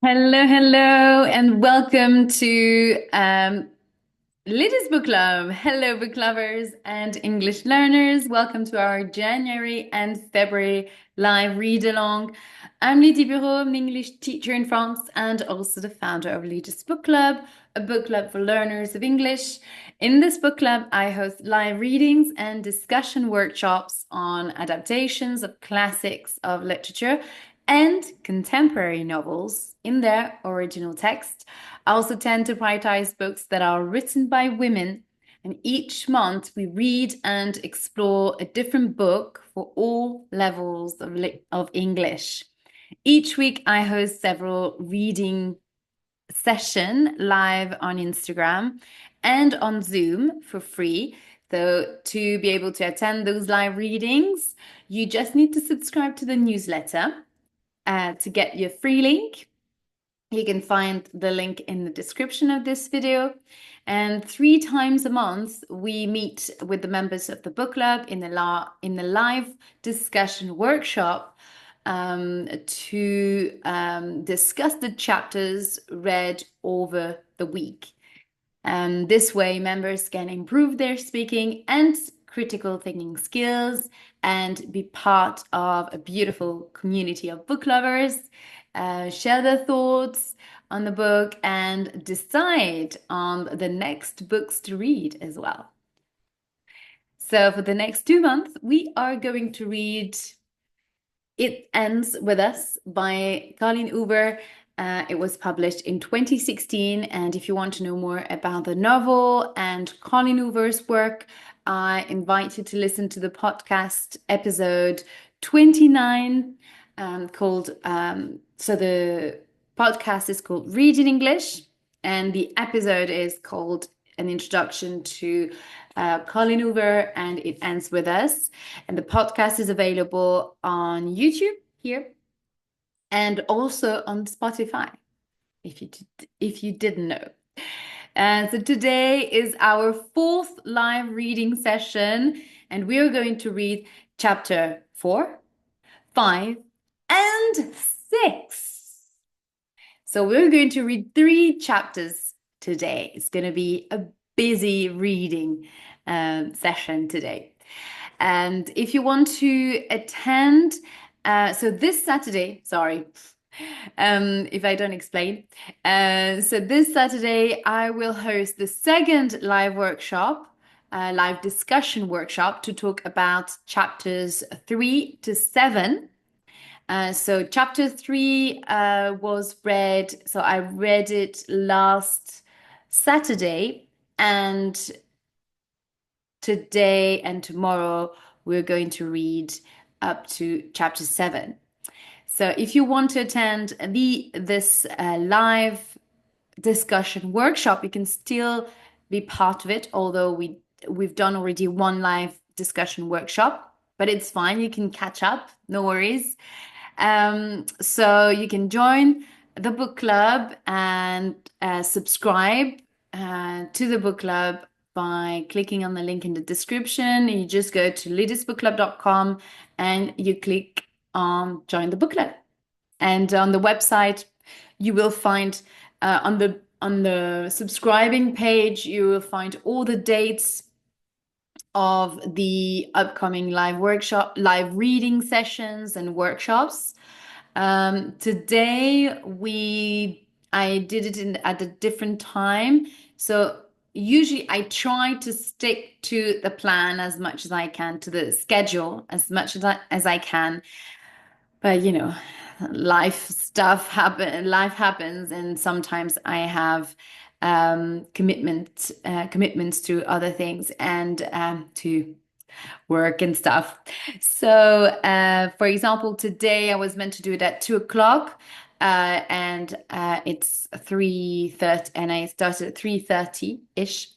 Hello, hello, and welcome to Lydia's Book Club. Hello, book lovers and English learners. Welcome to our January and February live read along. I'm Lydia Bureau, I'm an English teacher in France and also the founder of Lydia's Book Club, a book club for learners of English. In this book club, I host live readings and discussion workshops on adaptations of classics of literature and contemporary novels in their original text. I also tend to prioritize books that are written by women, and each month we read and explore a different book for all levels of English. Each week I host several reading session live on Instagram and on Zoom for free. So to be able to attend those live readings, you just need to subscribe to the newsletter to get your free link. You can find the link in the description of this video. And 3 times a month, we meet with the members of the book club in the live discussion workshop to discuss the chapters read over the week. This way, members can improve their speaking and critical thinking skills and be part of a beautiful community of book lovers, share their thoughts on the book, and decide on the next books to read as well. So for the next 2 months, we are going to read It Ends With Us by Colleen Hoover. It was published in 2016, and if you want to know more about the novel and Colleen Hoover's work, I invite you to listen to the podcast episode 29 called so the podcast is called Read in English, and the episode is called An Introduction to Colleen Hoover, and It Ends With Us. And the podcast is available on YouTube here and also on Spotify, if you didn't know. So today is our fourth live reading session, and we are going to read chapter 4, 5, and 6. So we're going to read 3 chapters today. It's going to be a busy reading session today. And if you want to attend, so this Saturday, sorry, if I don't explain. So this Saturday, I will host the second live workshop, live discussion workshop to talk about chapters 3 to 7. So chapter 3 was read, so I read it last Saturday, and today and tomorrow we're going to read up to chapter 7. So if you want to attend this live discussion workshop, you can still be part of it, although we've done already one live discussion workshop, but it's fine. You can catch up, no worries. So you can join the book club and subscribe to the book club by clicking on the link in the description. You just go to lydiasbookclub.com and you click on join the book club. And on the website, you will find on the subscribing page, you will find all the dates of the upcoming live reading sessions and workshops. Today I did it at a different time. So usually I try to stick to the plan as much as I can, to the schedule as much as I can. But life happens, and sometimes I have commitments to other things and to work and stuff. So, for example, today I was meant to do it at 2 o'clock, and it's 3:30, and I started at 3:30-ish.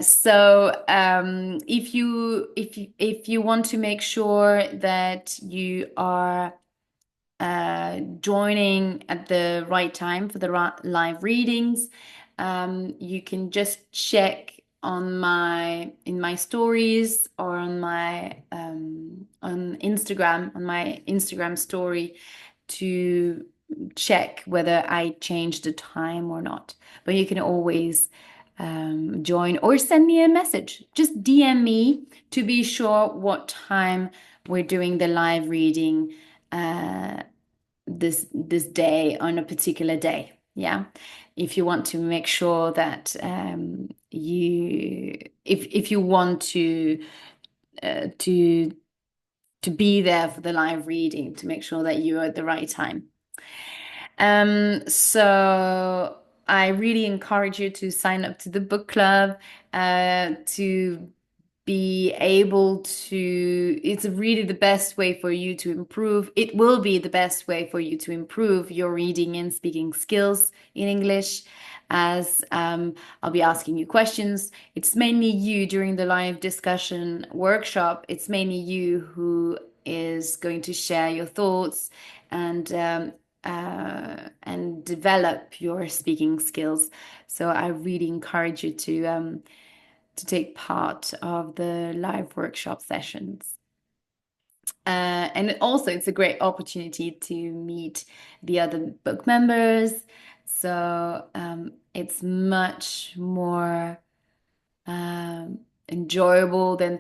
So, if you want to make sure that you are joining at the right time for the live readings, you can just check in my stories or on my Instagram story to check whether I changed the time or not. But you can always join or send me a message. Just DM me to be sure what time we're doing the live reading this day on a particular day. Yeah. If you want to make sure that if you want uh, to to be there for the live reading, to make sure that you're at the right time. So I really encourage you to sign up to the book club, to be able to, it's really the best way for you to improve. It will be the best way for you to improve your reading and speaking skills in English, as I'll be asking you questions. It's mainly you during the live discussion workshop. It's mainly you who is going to share your thoughts and develop your speaking skills. So I really encourage you to take part of the live workshop sessions. And also, it's a great opportunity to meet the other book members. So it's much more enjoyable than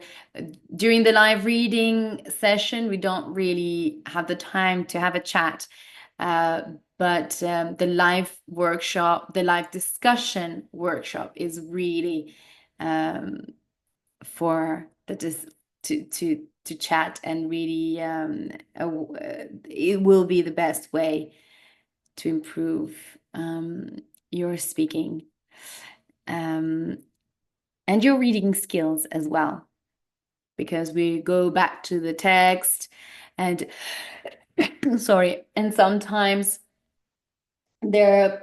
during the live reading session. We don't really have the time to have a chat. Uh, but the live workshop, the live discussion workshop is really for the to chat and really it will be the best way to improve your speaking um, and your reading skills as well, because we go back to the text and sorry, and sometimes they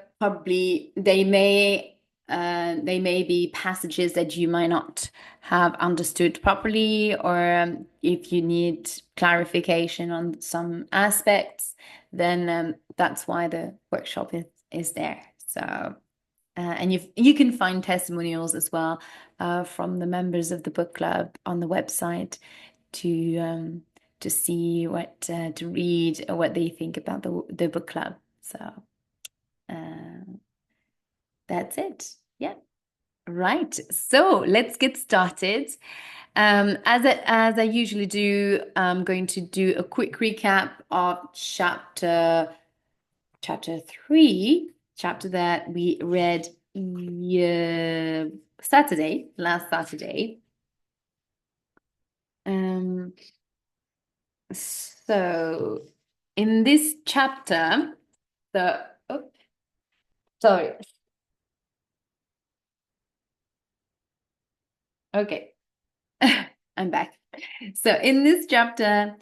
may be passages that you might not have understood properly, or if you need clarification on some aspects, then that's why the workshop is there. So and you can find testimonials as well from the members of the book club on the website to see what to read or what they think about the book club. So that's it. Yeah. Right. So let's get started. As I usually do, I'm going to do a quick recap of chapter 3, chapter that we read last Saturday. So in this chapter, oh, sorry. Okay. I'm back. So in this chapter,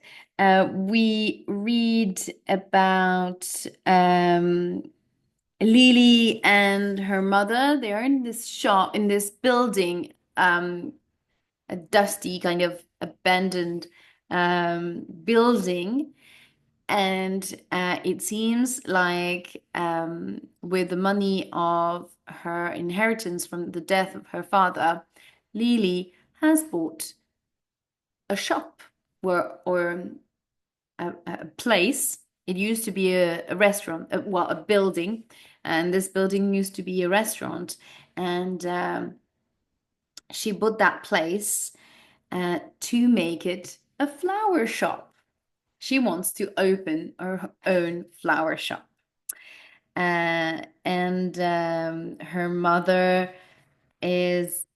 we read about Lily and her mother. They are in this shop, in this building, a dusty kind of abandoned building. And it seems like with the money of her inheritance from the death of her father, Lily has bought a shop or a place. It used to be a restaurant, well, a building, and this building used to be a restaurant. And she bought that place to make it a flower shop. She wants to open her own flower shop. And her mother is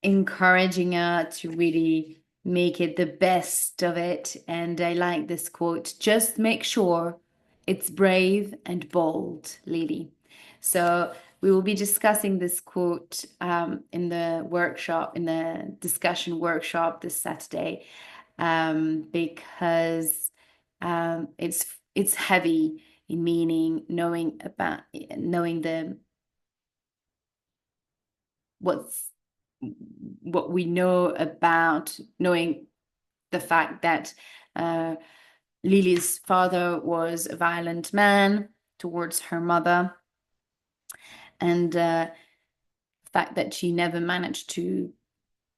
encouraging her to really make it the best of it. And I like this quote: just make sure it's brave and bold, Lily. So we will be discussing this quote in the workshop, in the discussion workshop this Saturday, because it's heavy in meaning, knowing the what's what we know about, knowing the fact that Lily's father was a violent man towards her mother, and the fact that she never managed to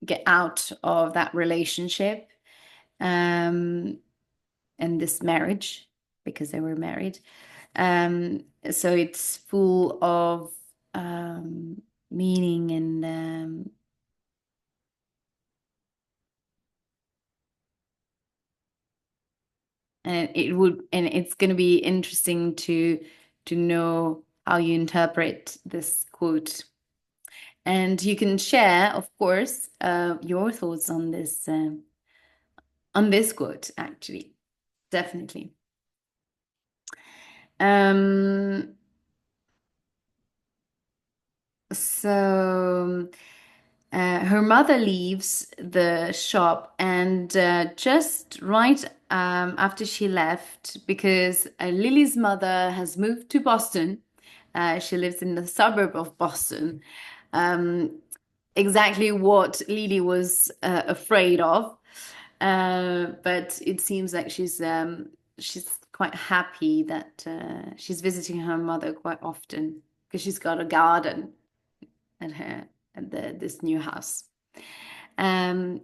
get out of that relationship and this marriage. because they were married. So it's full of um, meaning and it's going to be interesting to know how you interpret this quote. And you can share, of course, your thoughts on this quote, actually. Definitely. Um, so her mother leaves the shop, and just right after she left, because Lily's mother has moved to Boston. She lives in the suburb of Boston. Um, exactly what Lily was afraid of. But it seems like she's quite happy that she's visiting her mother quite often because she's got a garden at her at this new house. And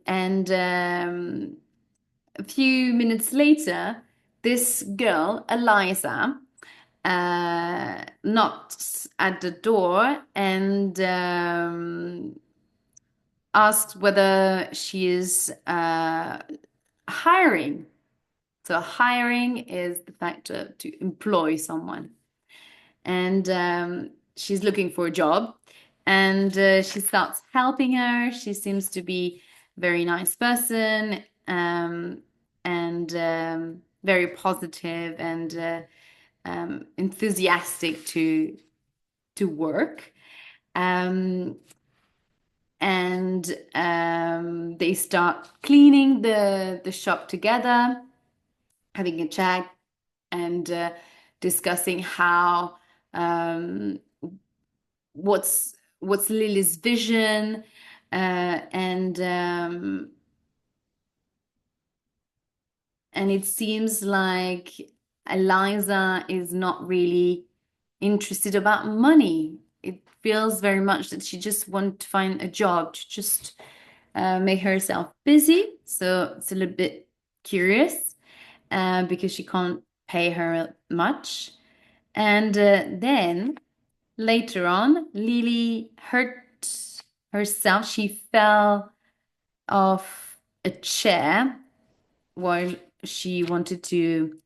a few minutes later, this girl, Eliza, knocks at the door and asked whether she is hiring. So hiring is the fact to employ someone. And she's looking for a job. And she starts helping her. She seems to be a very nice person, and very positive and enthusiastic to work. Um, and they start cleaning the shop together, having a chat and discussing how um, what's Lily's vision, and it seems like Eliza is not really interested about money. It feels very much that she just wants to find a job to just make herself busy. So it's a little bit curious because she can't pay her much. And then later on, Lily hurt herself. She fell off a chair while she wanted to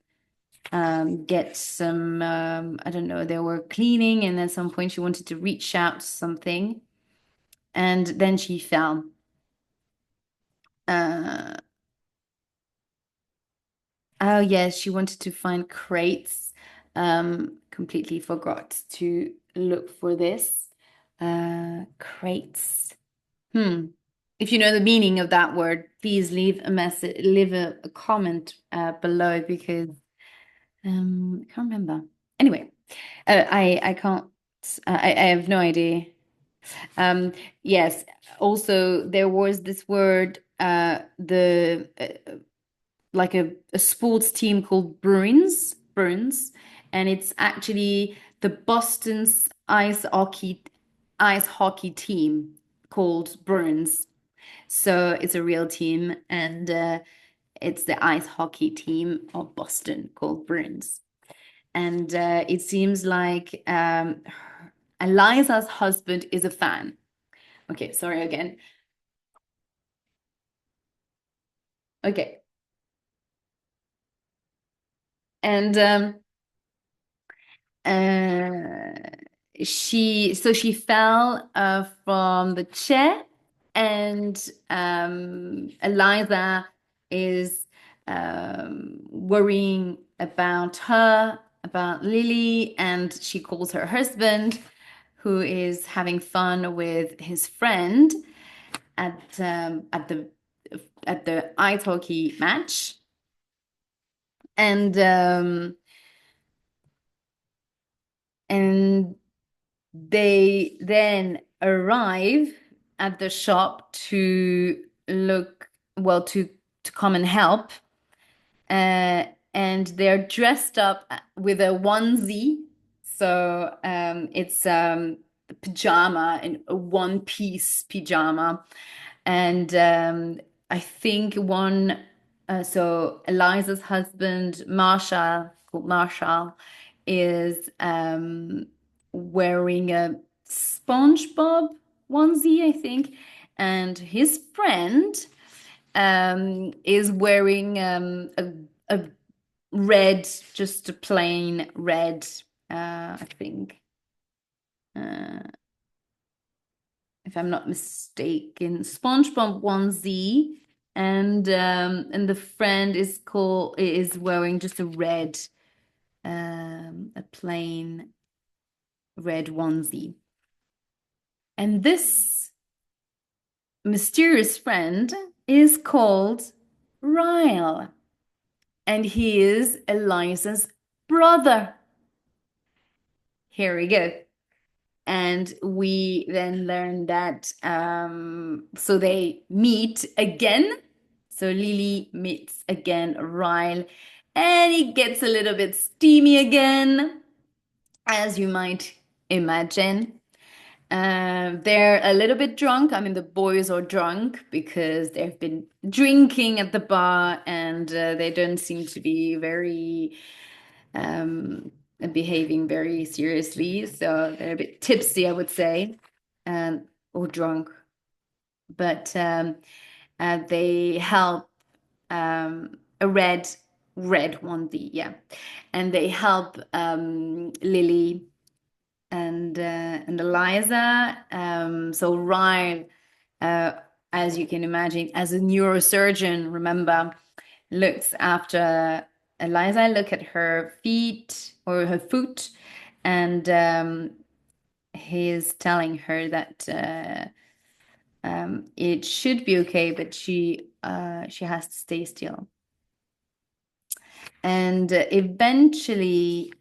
get some, I don't know, they were cleaning, and at some point she wanted to reach out to something, and then she fell. Uh, oh, yes, she wanted to find crates. Completely forgot to look for this. Crates. Hmm. If you know the meaning of that word, please leave a message, leave a comment below because I can't remember. Anyway, I can't. I have no idea. Um, yes. Also, there was this word, the like a sports team called Bruins, and it's actually the Boston's ice hockey team called Bruins. So it's a real team, and it's the ice hockey team of Boston called Bruins. And it seems like Eliza's husband is a fan. Okay, sorry again. Okay. And uh, she fell from the chair, and Eliza is worrying about her, about Lily, and she calls her husband, who is having fun with his friend at the ice hockey match, and and they then arrive at the shop to look, well, to come and help. And they're dressed up with a onesie. So it's a pajama, in a one-piece pajama. And I think one So Eliza's husband, Marshall, called Marshall, is wearing a SpongeBob onesie, I think, and his friend is wearing a red, just a plain red, I think, uh, if I'm not mistaken, SpongeBob onesie, and the friend is wearing just a red, a plain red onesie. And this mysterious friend is called Ryle, and he is Eliza's brother. Here we go. And we then learn that so they meet again. So Lily meets again Ryle, and it gets a little bit steamy again, as you might imagine. They're a little bit drunk. I mean, the boys are drunk because they've been drinking at the bar, and they don't seem to be very behaving very seriously. So they're a bit tipsy, I would say, or drunk. But they help a red onesie, yeah, and they help Lily and Eliza. So Ryan, uh, as you can imagine, as a neurosurgeon, remember, looks after Eliza, look at her feet or her foot, and he's telling her that it should be okay, but she has to stay still. And eventually,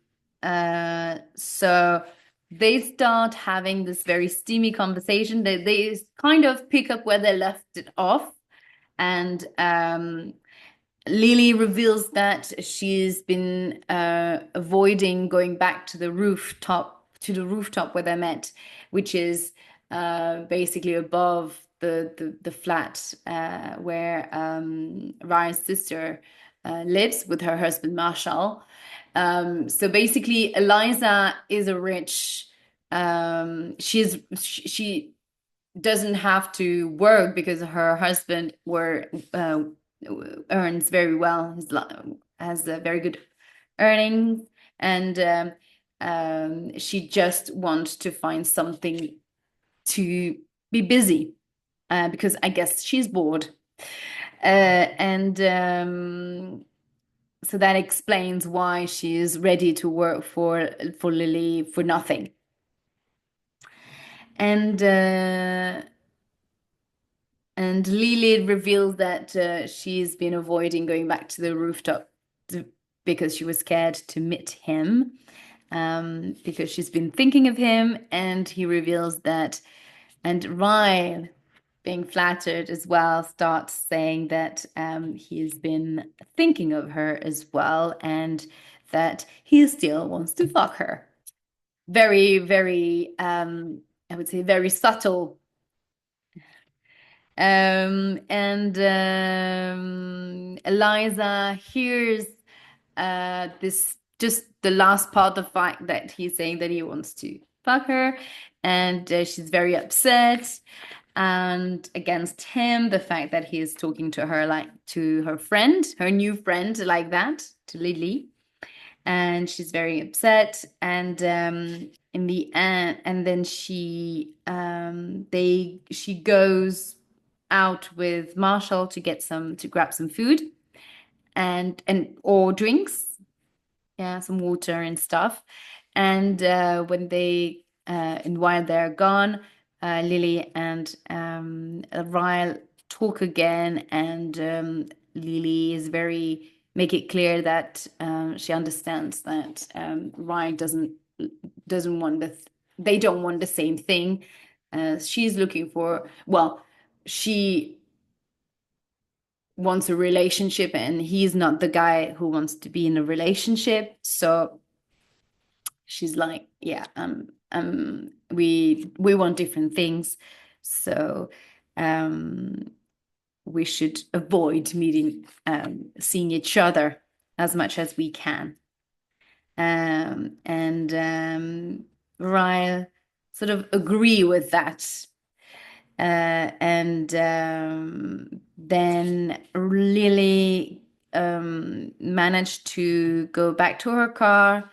so they start having this very steamy conversation. They kind of pick up where they left it off, and Lily reveals that she's been avoiding going back to the rooftop where they met, which is basically above the flat where Ryan's sister lives with her husband Marshall. So basically, Eliza is a rich. She doesn't have to work because her husband earns very well. Has a very good earnings, and she just wants to find something to be busy because I guess she's bored. And so that explains why she's ready to work for Lily for nothing. And Lily reveals that she's been avoiding going back to the rooftop because she was scared to meet him, because she's been thinking of him, and he reveals that, and Ryle, being flattered as well, starts saying that he's been thinking of her as well, and that he still wants to fuck her. Very, very, I would say, very subtle. And Eliza hears this just the last part, the fact that he's saying that he wants to fuck her, and she's very upset and against him, the fact that he is talking to her like to her friend, her new friend, like that, to Lily. And she's very upset, and in the end, and then she goes out with Marshall to grab some food and or drinks, yeah, some water and stuff. And and while they're gone, Lily and Ryle talk again, and Lily is very make it clear that she understands that Ryle doesn't want they don't want the same thing. She's looking for, well, she wants a relationship, and he's not the guy who wants to be in a relationship. So she's like, yeah, we want different things. So we should avoid seeing each other as much as we can. And Ryle sort of agree with that. And then Lily managed to go back to her car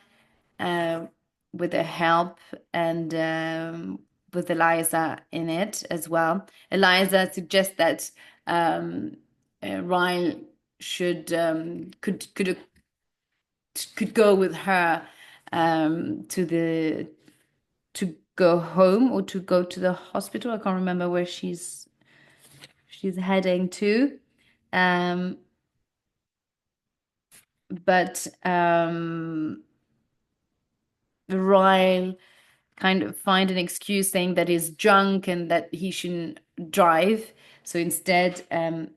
uh, with the help and with Eliza in it as well. Eliza suggests that Ryle should could go with her to go home or to go to the hospital. I can't remember where she's heading to. Um, but Ryle kind of find an excuse saying that he's drunk and that he shouldn't drive. So instead,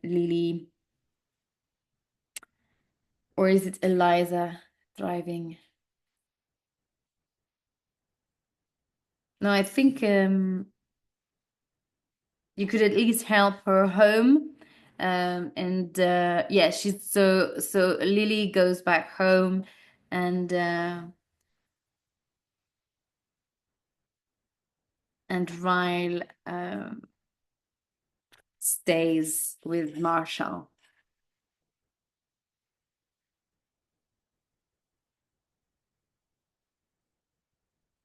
Lily, or is it Eliza driving? No, I think you could at least help her home. And yeah, she's so Lily goes back home and Ryle stays with Marshall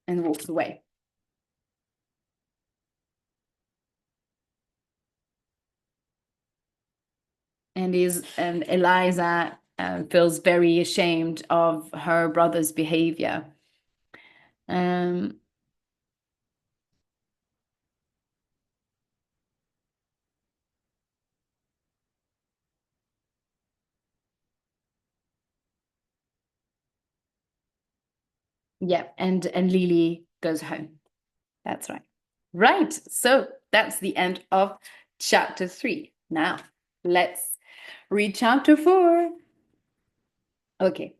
and walks away. And Eliza feels very ashamed of her brother's behavior. Um, yeah, and Lily goes home. That's right. Right. So that's the end of chapter 3. Now let's read chapter 4. Okay.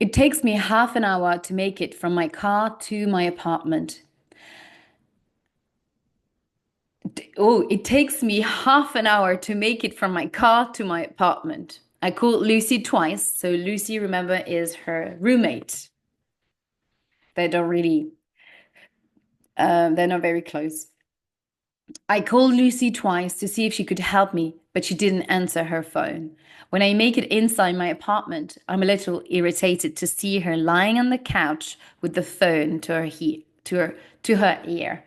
It takes me half an hour to make it from my car to my apartment. Oh, it takes me half an hour to make it from my car to my apartment. I called Lucy twice. So Lucy, remember, is her roommate. They don't really, they're not very close. I called Lucy twice to see if she could help me, but she didn't answer her phone. When I make it inside my apartment, I'm a little irritated to see her lying on the couch with the phone to her ear.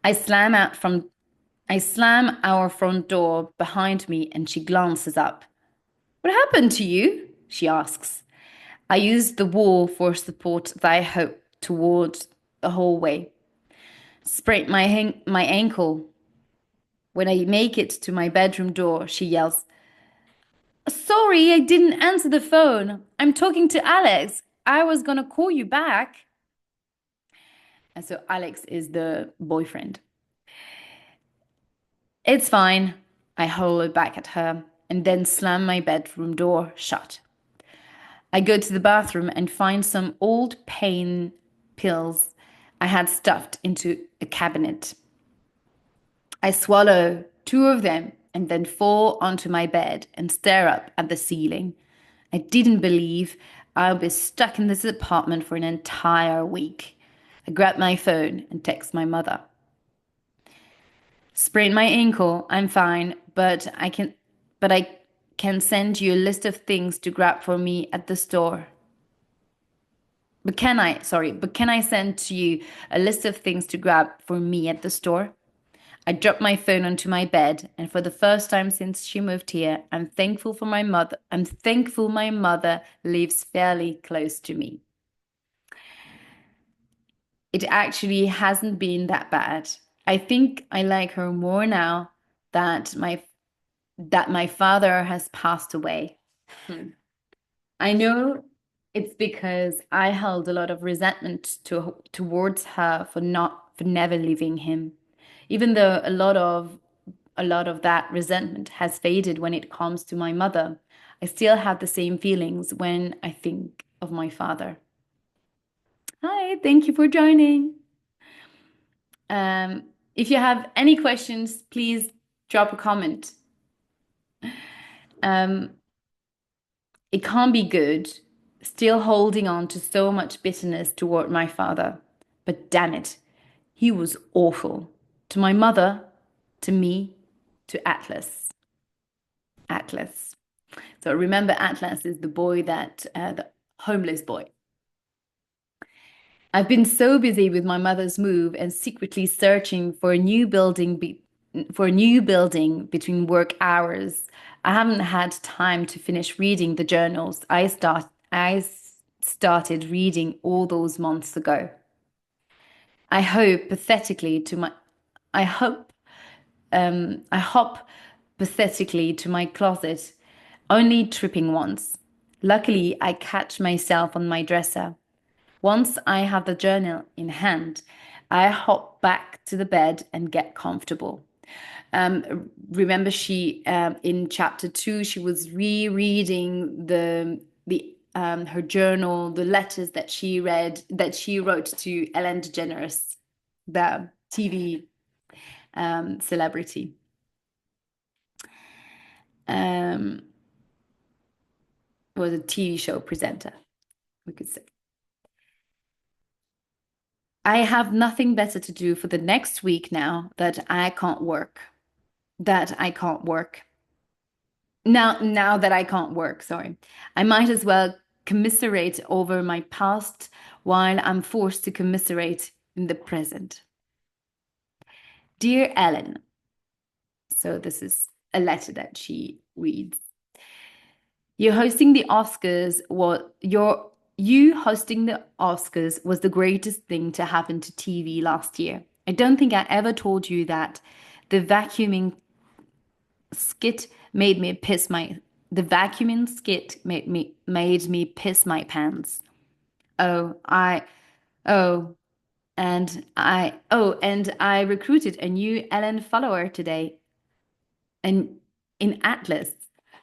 I slam out from I slam our front door behind me and she glances up. What happened to you? She asks. I use the wall for support that I hope towards the hallway. Sprained my ankle. When I make it to my bedroom door, she yells, Sorry, I didn't answer the phone. I'm talking to Alex. I was gonna call you back. And so Alex is the boyfriend. It's fine. I holler back at her and then slam my bedroom door shut. I go to the bathroom and find some old pain pills I had stuffed into a cabinet. I swallow 2 of them and then fall onto my bed and stare up at the ceiling. I didn't believe I'll be stuck in this apartment for an entire week. I grab my phone and text my mother. Sprained my ankle, I'm fine, but I can send you a list of things to grab for me at the store. But can I send to you a list of things to grab for me at the store? I dropped my phone onto my bed, and for the first time since she moved here, I'm thankful for my mother. I'm thankful my mother lives fairly close to me. It actually hasn't been that bad. I think I like her more now that my father has passed away. Hmm. I know it's because I held a lot of resentment towards her for never leaving him. Even though a lot of that resentment has faded when it comes to my mother, I still have the same feelings when I think of my father. Hi, thank you for joining. If you have any questions, please Drop a comment. Um, it can't be good, still holding on to so much bitterness toward my father. But damn it, he was awful. To my mother, to me, to Atlas. Atlas. So remember, Atlas is the boy the homeless boy. I've been so busy with my mother's move and secretly searching for a new building between work hours. I haven't had time to finish reading the journals I started reading all those months ago. I hope pathetically to my I hope I hop pathetically to my closet, only tripping once. Luckily, I catch myself on my dresser. Once I have the journal in hand, I hop back to the bed and get comfortable. Remember, she in chapter 2, she was rereading the her journal, the letters that she wrote to Ellen DeGeneres, the TV celebrity. Um, was a TV show presenter, we could say. I have nothing better to do for the next week now that I can't work. That I can't work. Now that I can't work, sorry. I might as well commiserate over my past while I'm forced to commiserate in the present. Dear Ellen, so this is a letter that she reads. You're hosting the Oscars, what your you hosting the Oscars was the greatest thing to happen to TV last year. I don't think I ever told you that the skit made me piss my the vacuuming skit made me piss my pants. Oh, I oh and I recruited a new Ellen follower today and in Atlas.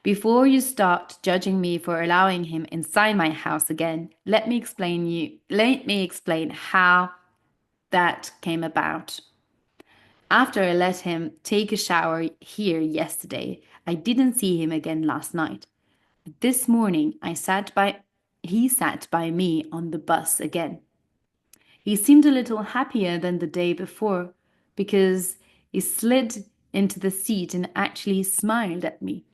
Before you start judging me for allowing him inside my house again, let me explain how that came about. After I let him take a shower here yesterday, I didn't see him again last night. This morning he sat by me on the bus again. He seemed a little happier than the day before because he slid into the seat and actually smiled at me.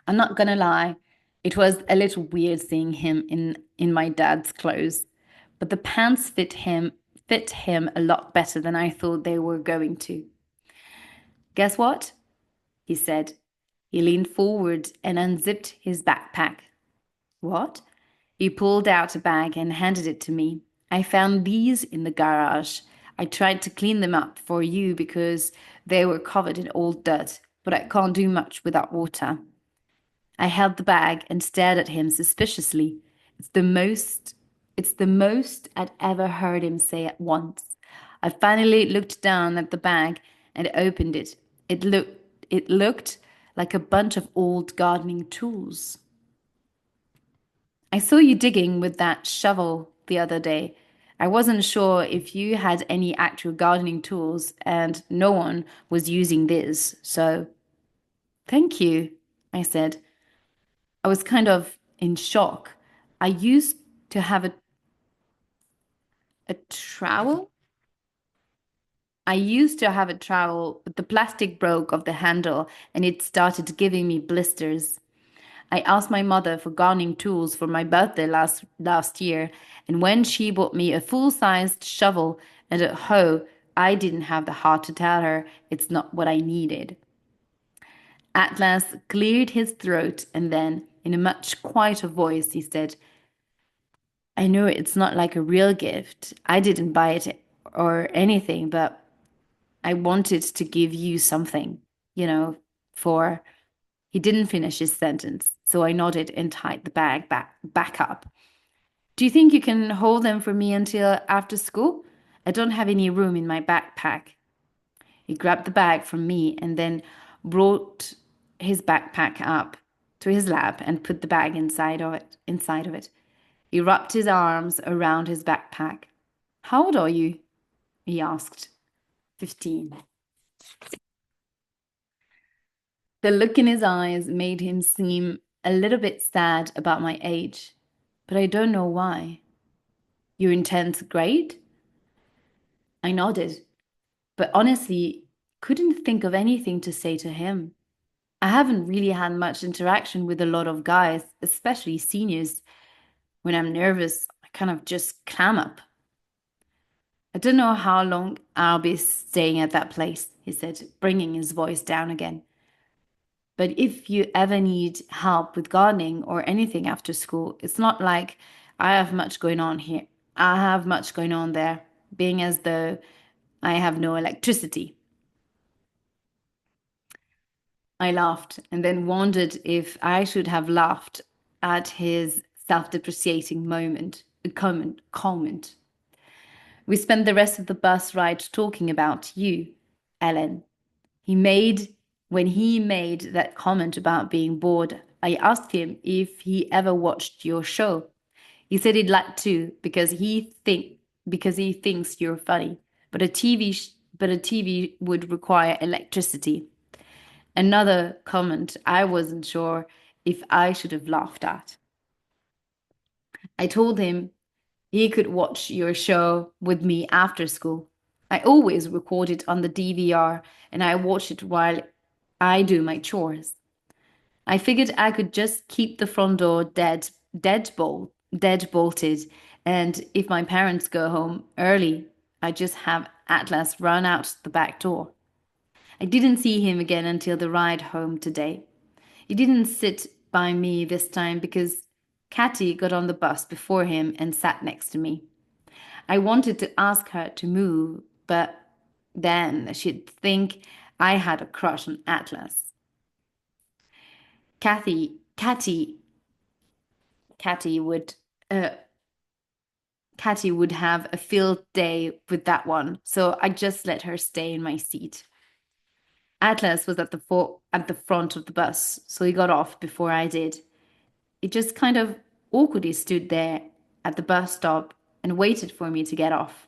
I'm not gonna lie, it was a little weird seeing him in my dad's clothes, but the pants fit him a lot better than I thought they were going to. Guess what? He said. He leaned forward and unzipped his backpack. What? He pulled out a bag and handed it to me. I found these in the garage. I tried to clean them up for you because they were covered in old dirt, but I can't do much without water. I held the bag and stared at him suspiciously. It's the most it's the most I'd ever heard him say at once. I finally looked down at the bag and opened it. It looked like a bunch of old gardening tools. I saw you digging with that shovel the other day. I wasn't sure if you had any actual gardening tools, and no one was using this, so thank you, I said. I was kind of in shock. I used to have a trowel. I used to have a trowel, but the plastic broke off the handle and it started giving me blisters. I asked my mother for gardening tools for my birthday last year, and when she bought me a full-sized shovel and a hoe, I didn't have the heart to tell her it's not what I needed. Atlas cleared his throat and then, in a much quieter voice, he said, I know it's not like a real gift. I didn't buy it or anything, but I wanted to give you something, you know, for. He didn't finish his sentence, so I nodded and tied the bag back up. Do you think you can hold them for me until after school? I don't have any room in my backpack. He grabbed the bag from me and then brought his backpack up to his lap and put the bag inside of it. He wrapped his arms around his backpack. How old are you? He asked. 15. The look in his eyes made him seem a little bit sad about my age, but I don't know why. You're in 10th grade? I nodded, but honestly, couldn't think of anything to say to him. I haven't really had much interaction with a lot of guys, especially seniors. When I'm nervous, I kind of just clam up. I don't know how long I'll be staying at that place, he said, bringing his voice down again. But if you ever need help with gardening or anything after school, it's not like I have much going on here. I have much going on there, being as though I have no electricity. I laughed and then wondered if I should have laughed at his self-depreciating comment. We spent the rest of the bus ride talking about you, Ellen. He made, when he made that comment about being bored, I asked him if he ever watched your show. He said he'd like to because he thinks you're funny, but a TV would require electricity. Another comment I wasn't sure if I should have laughed at. I told him he could watch your show with me after school. I always record it on the DVR and I watch it while I do my chores. I figured I could just keep the front door dead bolted, and if my parents go home early, I just have Atlas run out the back door. I didn't see him again until the ride home today. He didn't sit by me this time because Catty got on the bus before him and sat next to me. I wanted to ask her to move, but then she'd think I had a crush on Atlas. Kathy, Catty, Catty would, uh, Catty would have a field day with that one, so I just let her stay in my seat. Atlas was at the front of the bus, so he got off before I did. He just kind of awkwardly stood there at the bus stop and waited for me to get off.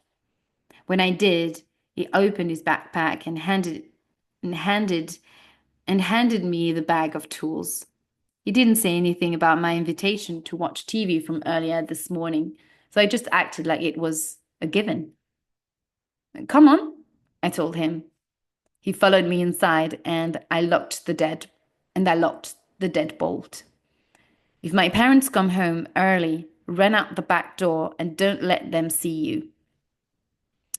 When I did, he opened his backpack and handed handed me the bag of tools. He didn't say anything about my invitation to watch TV from earlier this morning, so I just acted like it was a given. Come on, I told him. He followed me inside and I locked the dead bolt. If my parents come home early, run out the back door and don't let them see you.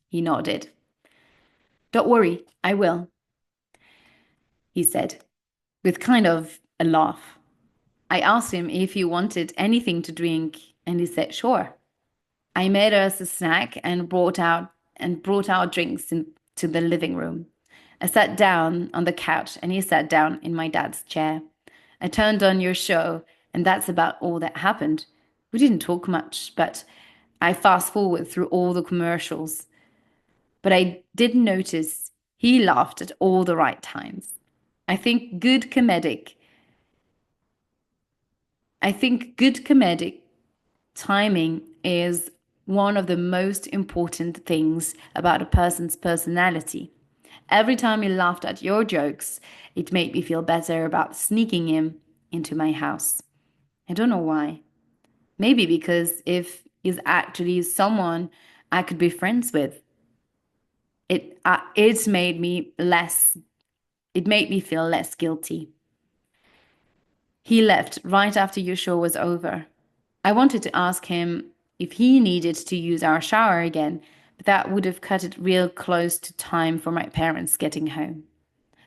He nodded. Don't worry, I will, he said, with kind of a laugh. I asked him if he wanted anything to drink, and he said sure. I made us a snack and brought our drinks into the living room. I sat down on the couch and he sat down in my dad's chair. I turned on your show, and that's about all that happened. We didn't talk much, but I fast forward through all the commercials. But I did notice he laughed at all the right times. I think good comedic I think good comedic timing is one of the most important things about a person's personality. Every time he laughed at your jokes, it made me feel better about sneaking him into my house. I don't know why. Maybe because if he's actually someone I could be friends with, it made me less it made me feel less guilty. He left right after your show was over. I wanted to ask him if he needed to use our shower again, but that would have cut it real close to time for my parents getting home.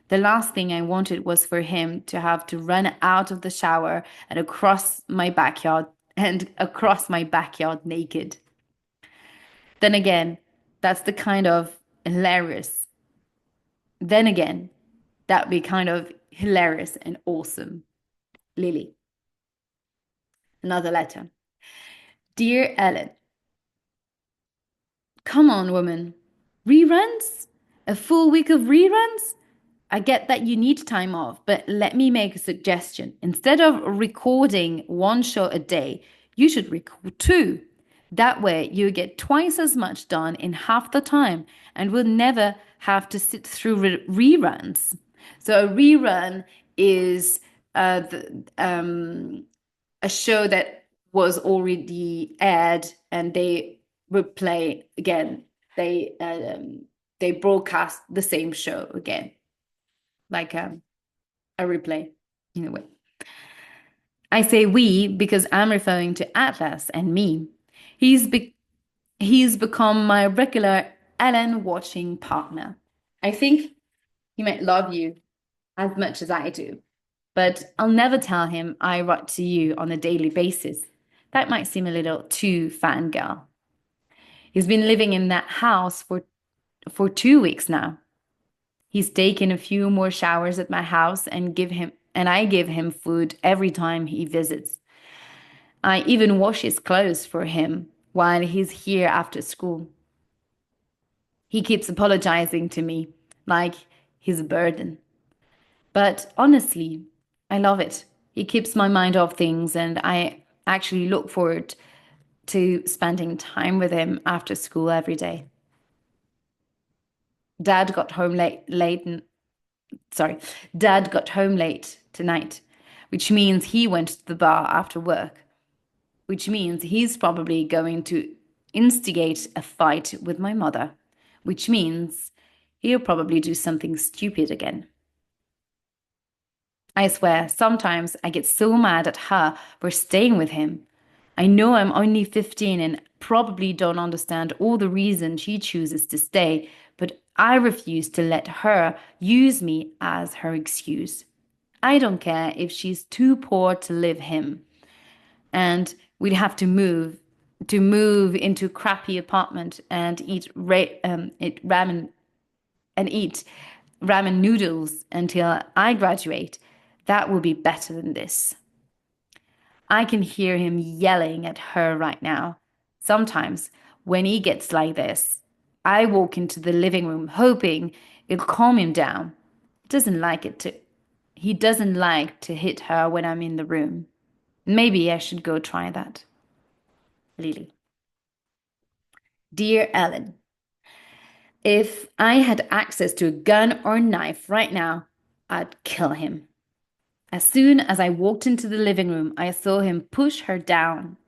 The last thing I wanted was for him to have to run out of the shower and across my backyard naked. Then again, that's the kind of hilarious. Then again, that'd be kind of hilarious and awesome. Lily. Another letter. Dear Ellen, come on, woman. Reruns? A full week of reruns? I get that you need time off, but let me make a suggestion. Instead of recording one show a day, you should record two. That way, you get twice as much done in half the time and will never have to sit through reruns. So, a rerun is a show that was already aired and they replay again. They broadcast the same show again, like a replay in a way. I say we because I'm referring to Atlas and me. He's be he's become my regular Ellen watching partner. I think he might love you as much as I do, but I'll never tell him I write to you on a daily basis. That might seem a little too fangirl. He's been living in that house for 2 weeks now. He's taken a few more showers at my house and I give him food every time he visits. I even wash his clothes for him while he's here after school. He keeps apologizing to me like he's a burden. But honestly, I love it. It keeps my mind off things, and I actually look forward to spending time with him after school every day. Dad got home sorry, Dad got home late tonight, which means he went to the bar after work, which means he's probably going to instigate a fight with my mother, which means he'll probably do something stupid again. I swear, sometimes I get so mad at her for staying with him. I know I'm only 15 and probably don't understand all the reasons she chooses to stay, but I refuse to let her use me as her excuse. I don't care if she's too poor to live him, and we'd have to move into a crappy apartment and eat ramen noodles until I graduate. That will be better than this. I can hear him yelling at her right now. Sometimes, when he gets like this, I walk into the living room hoping it'll calm him down. Doesn't like it to. He doesn't like to hit her when I'm in the room. Maybe I should go try that. Lily. Dear Ellen, if I had access to a gun or knife right now, I'd kill him. As soon as I walked into the living room, I saw him push her down.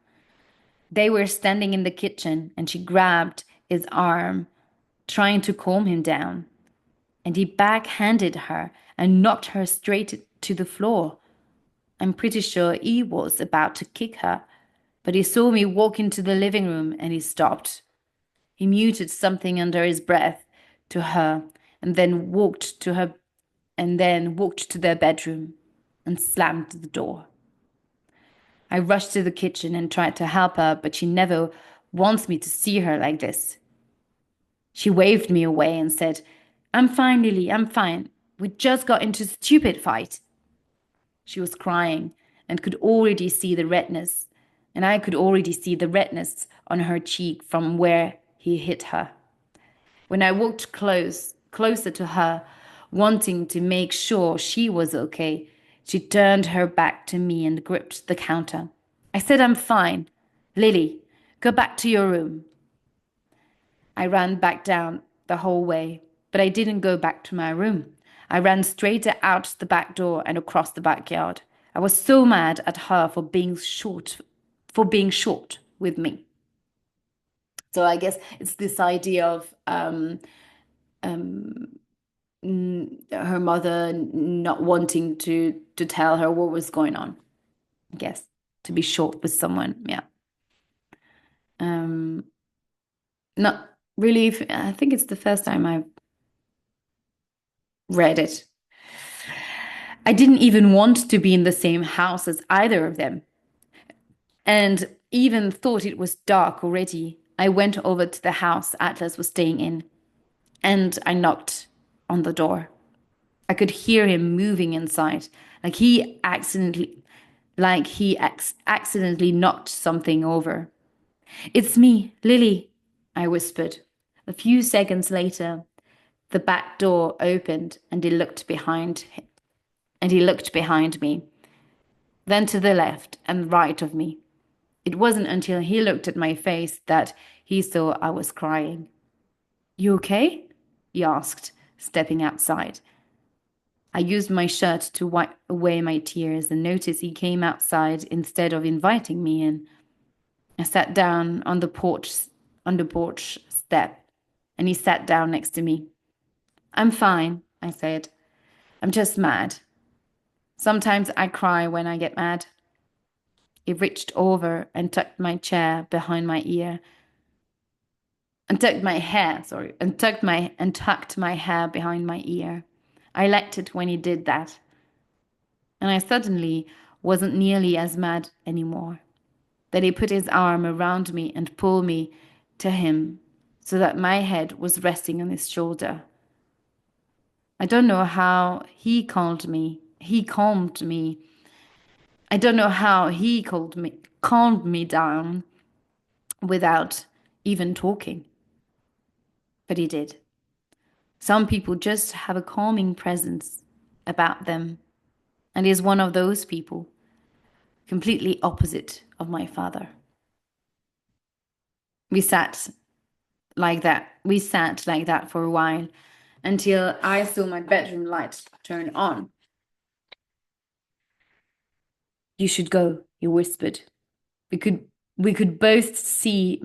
They were standing in the kitchen, and she grabbed his arm, trying to calm him down. And he backhanded her and knocked her straight to the floor. I'm pretty sure he was about to kick her, but he saw me walk into the living room and he stopped. He muted something under his breath to her and then walked to their bedroom and slammed the door. I rushed to the kitchen and tried to help her, but she never wants me to see her like this. She waved me away and said, I'm fine, Lily, I'm fine. We just got into a stupid fight. She was crying and could already see the redness, and I could already see the redness on her cheek from where he hit her. When I walked closer to her, wanting to make sure she was okay, she turned her back to me and gripped the counter. I said, I'm fine. Lily, go back to your room. I ran back down the hallway, but I didn't go back to my room. I ran straight out the back door and across the backyard. I was so mad at her for being short with me. So I guess it's this idea of her mother not wanting to tell her what was going on. I guess to be short with someone, yeah. Not really. I think it's the first time I've read it. I didn't even want to be in the same house as either of them, and even thought it was dark already. I went over to the house Atlas was staying in, and I knocked on the door. I could hear him moving inside, like he accidentally knocked something over. It's me, Lily, I whispered. A few seconds later, the back door opened and he looked behind me, then to the left and right of me. It wasn't until he looked at my face that he saw I was crying. You okay? He asked, stepping outside. I used my shirt to wipe away my tears and noticed he came outside instead of inviting me in. I sat down on the porch step, and he sat down next to me. I'm fine, I said. I'm just mad. Sometimes I cry when I get mad. He reached over and tucked my chair behind my ear and tucked my hair, sorry, and tucked my hair behind my ear. I liked it when he did that, and I suddenly wasn't nearly as mad anymore. That he put his arm around me and pulled me to him so that my head was resting on his shoulder. I don't know how he calmed me. He calmed me. I don't know how he calmed me down without even talking, but he did. Some people just have a calming presence about them, and he is one of those people, completely opposite of my father. We sat like that. We sat like that for a while until I saw my bedroom light turn on. You should go, he whispered. We could we could both see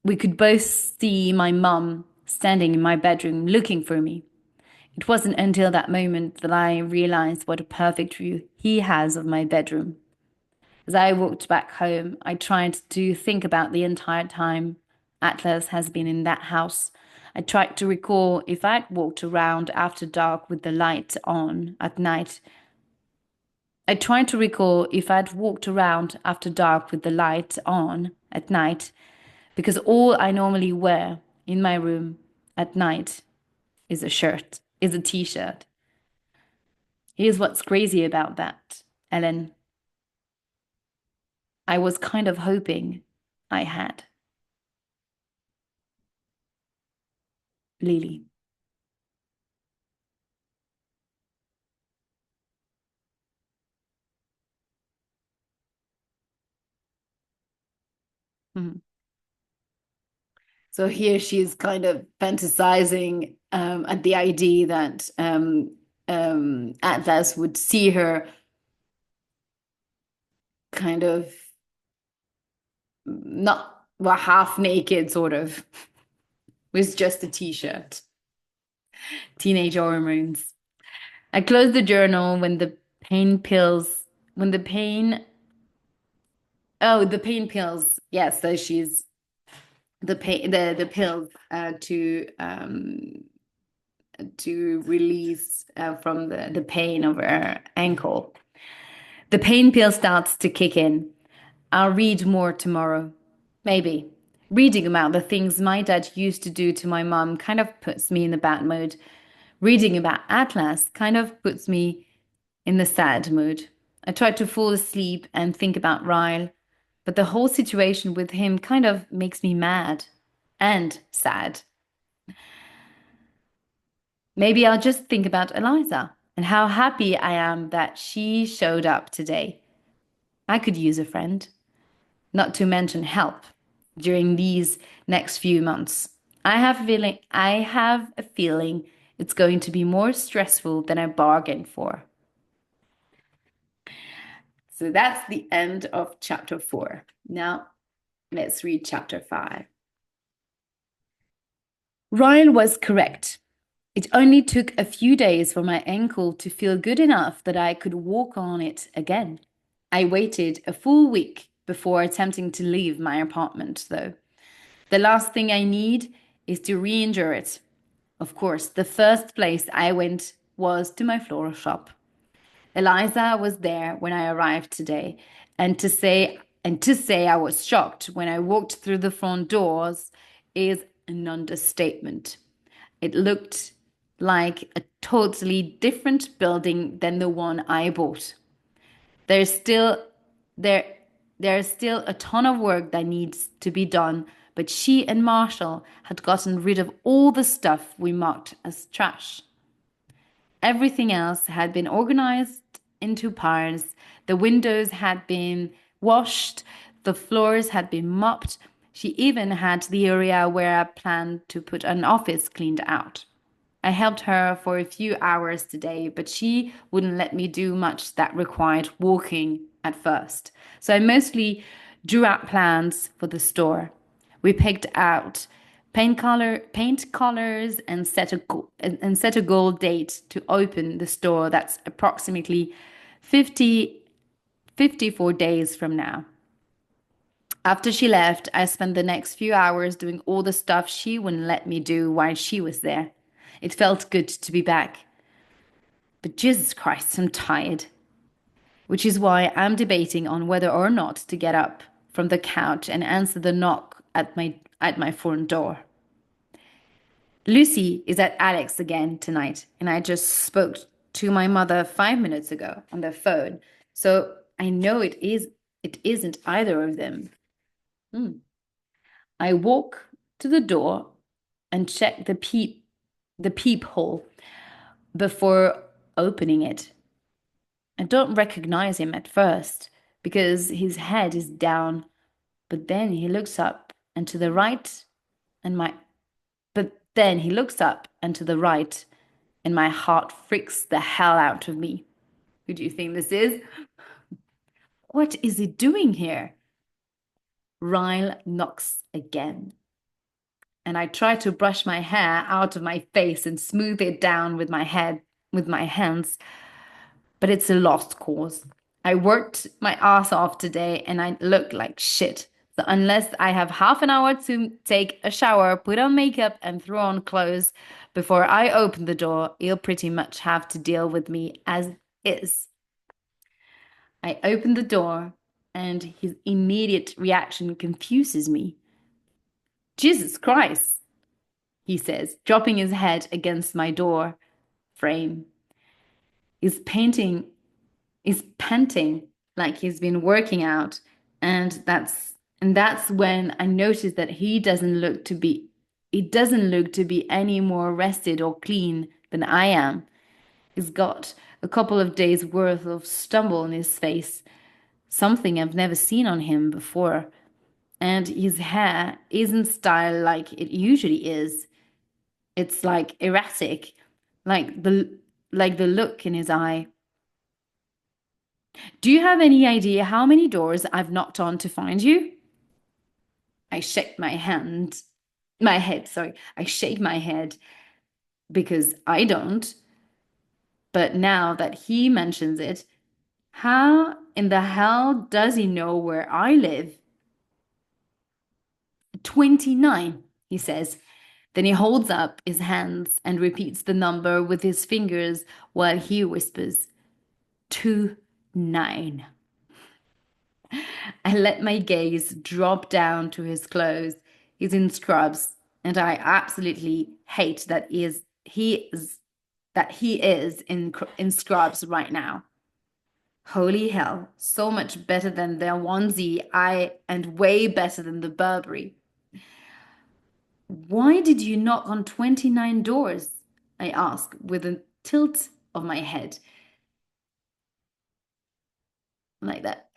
we could both see my mum standing in my bedroom looking for me. It wasn't until that moment that I realized what a perfect view he has of my bedroom. As I walked back home, I tried to think about the entire time Atlas has been in that house. I tried to recall if I'd walked around after dark with the light on at night. I tried to recall if I'd walked around after dark with the light on at night, because all I normally wear in my room at night is a t-shirt. Here's what's crazy about that, Ellen. I was kind of hoping I had. Lily. Mhm. So here she's kind of fantasizing at the idea that Atlas would see her kind of not, well, half naked, sort of, with just a t-shirt. Teenage hormones. I closed the journal when the pain, oh, the pain pills. Yes, so she's the pills to release from the pain of her ankle. The pain pill starts to kick in. I'll read more tomorrow. Maybe. Reading about the things my dad used to do to my mom kind of puts me in the bad mood. Reading about Atlas kind of puts me in the sad mood. I try to fall asleep and think about Ryle, but the whole situation with him kind of makes me mad and sad. Maybe I'll just think about Eliza and how happy I am that she showed up today. I could use a friend, not to mention help during these next few months. I have a feeling it's going to be more stressful than I bargained for. So that's the end of chapter 4. Now let's read chapter 5. Ryle was correct. It only took a few days for my ankle to feel good enough that I could walk on it again. I waited a full week before attempting to leave my apartment, though. The last thing I need is to re injure it. Of course, the first place I went was to my floral shop. Eliza was there when I arrived today, and to say I was shocked when I walked through the front doors is an understatement. It looked like a totally different building than the one I bought. There's still there there's still a ton of work that needs to be done, but she and Marshall had gotten rid of all the stuff we marked as trash. Everything else had been organized into piles. The windows had been washed, the floors had been mopped. She even had the area where I planned to put an office cleaned out. I helped her for a few hours today, but she wouldn't let me do much that required walking at first. So I mostly drew out plans for the store. We picked out paint colors and set a goal date to open the store that's approximately 54 days from now. After she left, I spent the next few hours doing all the stuff she wouldn't let me do while she was there. It felt good to be back. But Jesus Christ, I'm tired. Which is why I'm debating on whether or not to get up from the couch and answer the knock at my front door. Lucy is at Alex again tonight, and I just spoke to my mother 5 minutes ago on the phone. So I know it isn't either of them. I walk to the door and check the peephole before opening it. I don't recognize him at first because his head is down, but then he looks up and to the right and my but then he looks up and to the right and my heart freaks the hell out of me. Who do you think this is? What is he doing here? Ryle knocks again. And I try to brush my hair out of my face and smooth it down with my hands, but it's a lost cause. I worked my ass off today and I look like shit. So unless I have half an hour to take a shower, put on makeup and throw on clothes before I open the door, he'll pretty much have to deal with me as is. I open the door and his immediate reaction confuses me. Jesus Christ, he says, dropping his head against my door frame. He's panting like he's been working out, and that's when I notice that he doesn't look to be any more rested or clean than I am. He's got a couple of days worth of stubble in his face, something I've never seen on him before. And his hair isn't styled like it usually is. It's like erratic, like the look in his eye. Do you have any idea how many doors I've knocked on to find you? I shake my head, sorry. I shake my head because I don't. But now that he mentions it, how in the hell does he know where I live? 29, he says. Then he holds up his hands and repeats the number with his fingers while he whispers, 29. I let my gaze drop down to his clothes. He's in scrubs, and I absolutely hate that he is in scrubs right now. Holy hell, so much better than the onesie and way better than the Burberry. Why did you knock on 29 doors? I ask with a tilt of my head. Like that.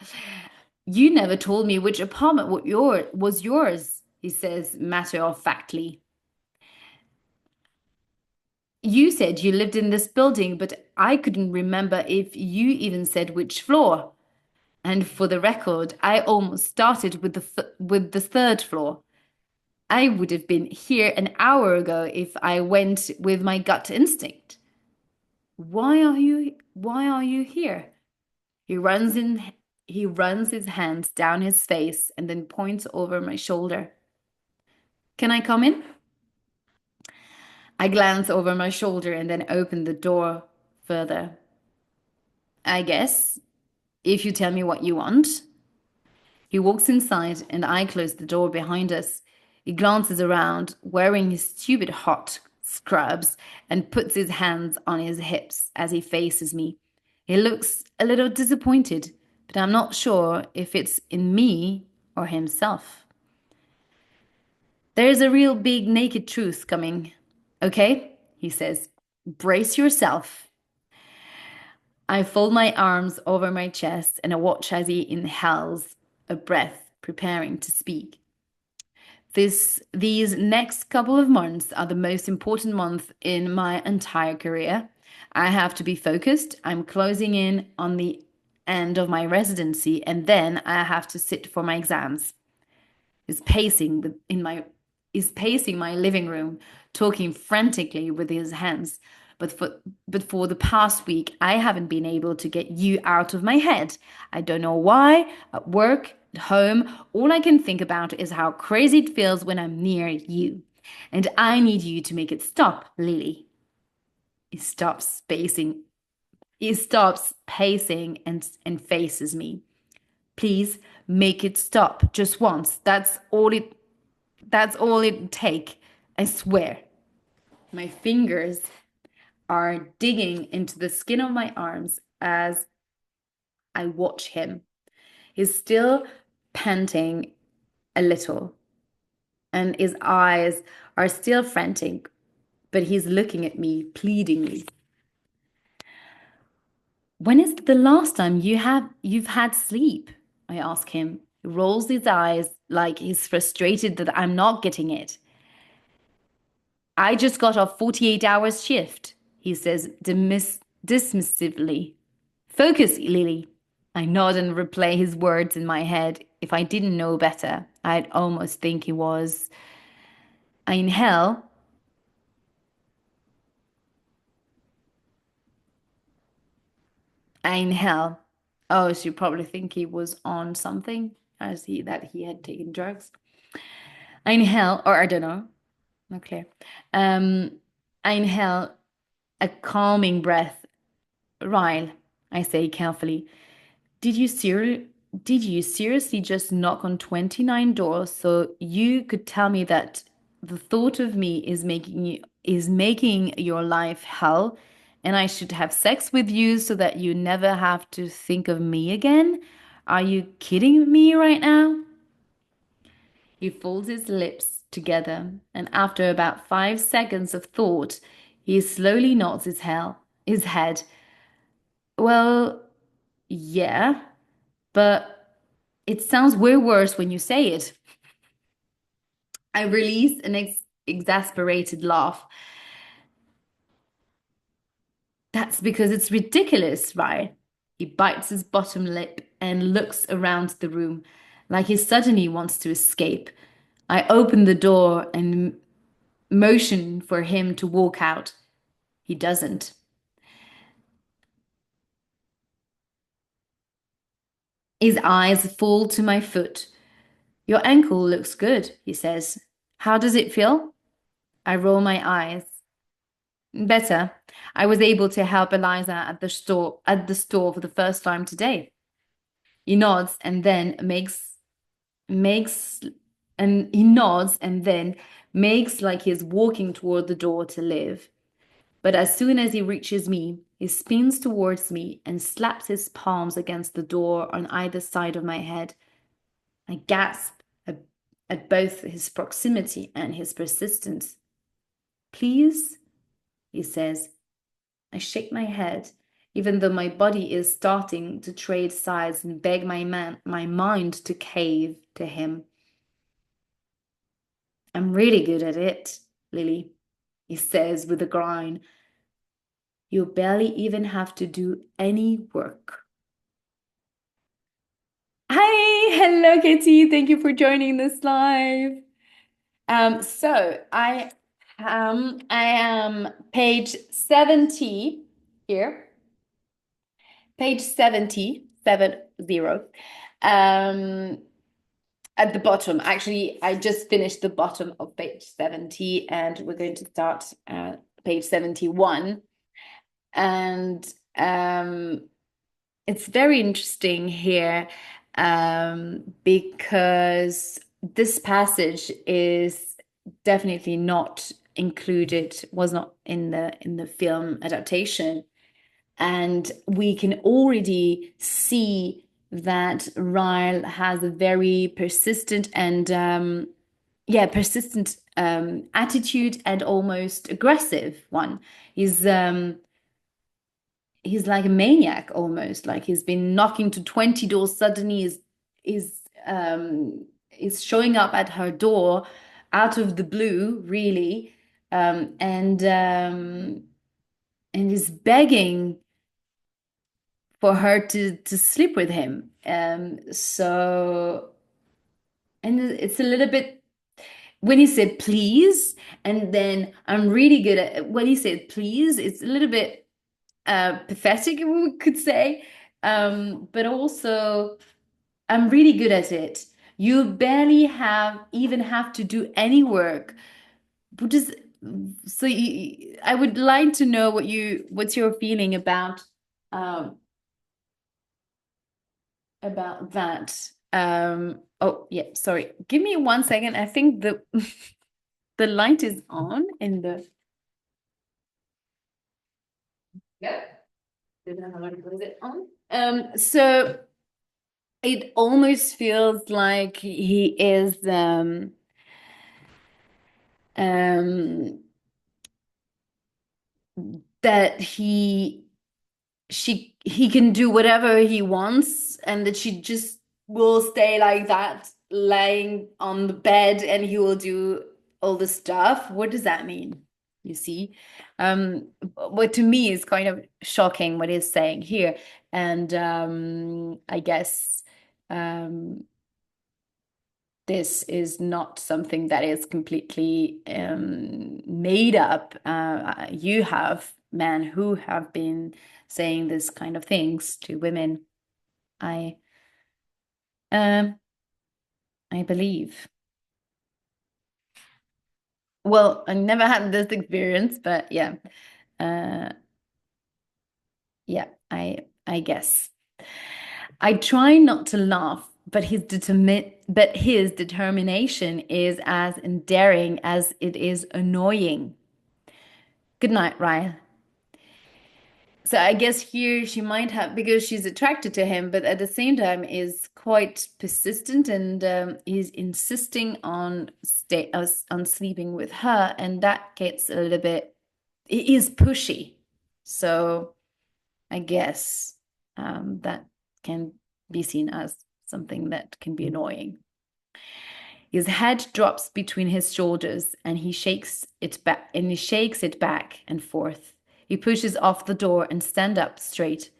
You never told me which apartment was yours, he says matter-of-factly. You said you lived in this building, but I couldn't remember if you even said which floor. And for the record, I almost started with the third floor. I would have been here an hour ago if I went with my gut instinct. Why are you here? He runs his hands down his face and then points over my shoulder. Can I come in? I glance over my shoulder and then open the door further. I guess, if you tell me what you want. He walks inside and I close the door behind us. He glances around, wearing his stupid hot scrubs, and puts his hands on his hips as he faces me. He looks a little disappointed, but I'm not sure if it's in me or himself. There's a real big naked truth coming. Okay, he says. Brace yourself. I fold my arms over my chest and I watch as he inhales a breath, preparing to speak. These next couple of months are the most important month in my entire career. I have to be focused. I'm closing in on the end of my residency, and then I have to sit for my exams. Is pacing in my is pacing my living room, talking frantically with his hands. But for the past week, I haven't been able to get you out of my head. I don't know why. At work, at home, all I can think about is how crazy it feels when I'm near you. And I need you to make it stop, Lily. He stops pacing. He stops pacing and faces me. Please make it stop just once. That's all it take. I swear. My fingers are digging into the skin of my arms as I watch him. He's still panting a little, and his eyes are still frantic, but he's looking at me pleadingly. When is the last time you've had sleep? I ask him. He rolls his eyes like he's frustrated that I'm not getting it. I just got off 48 hours shift, he says dismissively. Focus, Lily. I nod and replay his words in my head. If I didn't know better, I'd almost think he was. I inhale. I inhale. Oh, so you probably think he was on something, as he had taken drugs. I inhale, or I don't know. Not clear. Um, I inhale a calming breath. Ryle, I say carefully. Did you ser did you seriously just knock on 29 doors so you could tell me that the thought of me is making your life hell and I should have sex with you so that you never have to think of me again? Are you kidding me right now? He folds his lips together and after about 5 seconds of thought, he slowly nods his head. Well, yeah. But it sounds way worse when you say it. I release an exasperated laugh. That's because it's ridiculous, right? He bites his bottom lip and looks around the room like he suddenly wants to escape. I open the door and motion for him to walk out. He doesn't. His eyes fall to my foot. Your ankle looks good, he says. How does it feel? I roll my eyes. Better. I was able to help Eliza at the store for the first time today. He nods and then makes and he nods and then makes like he's walking toward the door to leave. But as soon as he reaches me, he spins towards me and slaps his palms against the door on either side of my head. I gasp at both his proximity and his persistence. Please, he says. I shake my head, even though my body is starting to trade sides and beg my mind to cave to him. I'm really good at it, Lily, he says with a grin. You barely even have to do any work. Hi, hello, Kitty. Thank you for joining this live. So I am page 70 here. Page 70, 70. Um, at the bottom. Actually, I just finished the bottom of page 70 and we're going to start at page 71. And it's very interesting here because this passage is definitely not included, was not in the film adaptation. And we can already see that Ryle has a very persistent and persistent attitude and almost aggressive one. He's like a maniac almost, like he's been knocking to 20 doors, suddenly is showing up at her door out of the blue, really, um, and um, and is begging for her to sleep with him. So and it's a little bit when he said please, and then I'm really good at when he said please, it's a little bit pathetic, we could say, but also I'm really good at it. You barely have even have to do any work. What is so I would like to know what's your feeling um about that. Oh yeah, sorry. Give me 1 second. I think the light is on in the yeah. Didn't know how to close it on. So it almost feels like he is um that he can do whatever he wants and that she just will stay like that laying on the bed and he will do all the stuff. What does that mean? You see, what to me is kind of shocking what he's saying here, and I guess um this is not something that is completely made up. You have men who have been saying this kind of things to women. I um I believe. Well, I never had this experience, but yeah, uh, yeah, I guess. I try not to laugh, but his determination is as endearing as it is annoying. Good night, Ryle. So I guess here she might have because she's attracted to him, but at the same time is quite persistent and is insisting on on sleeping with her, and that gets a little bit it is pushy. So I guess that can be seen as something that can be annoying. His head drops between his shoulders and he shakes it back and forth. He pushes off the door and stands up straight.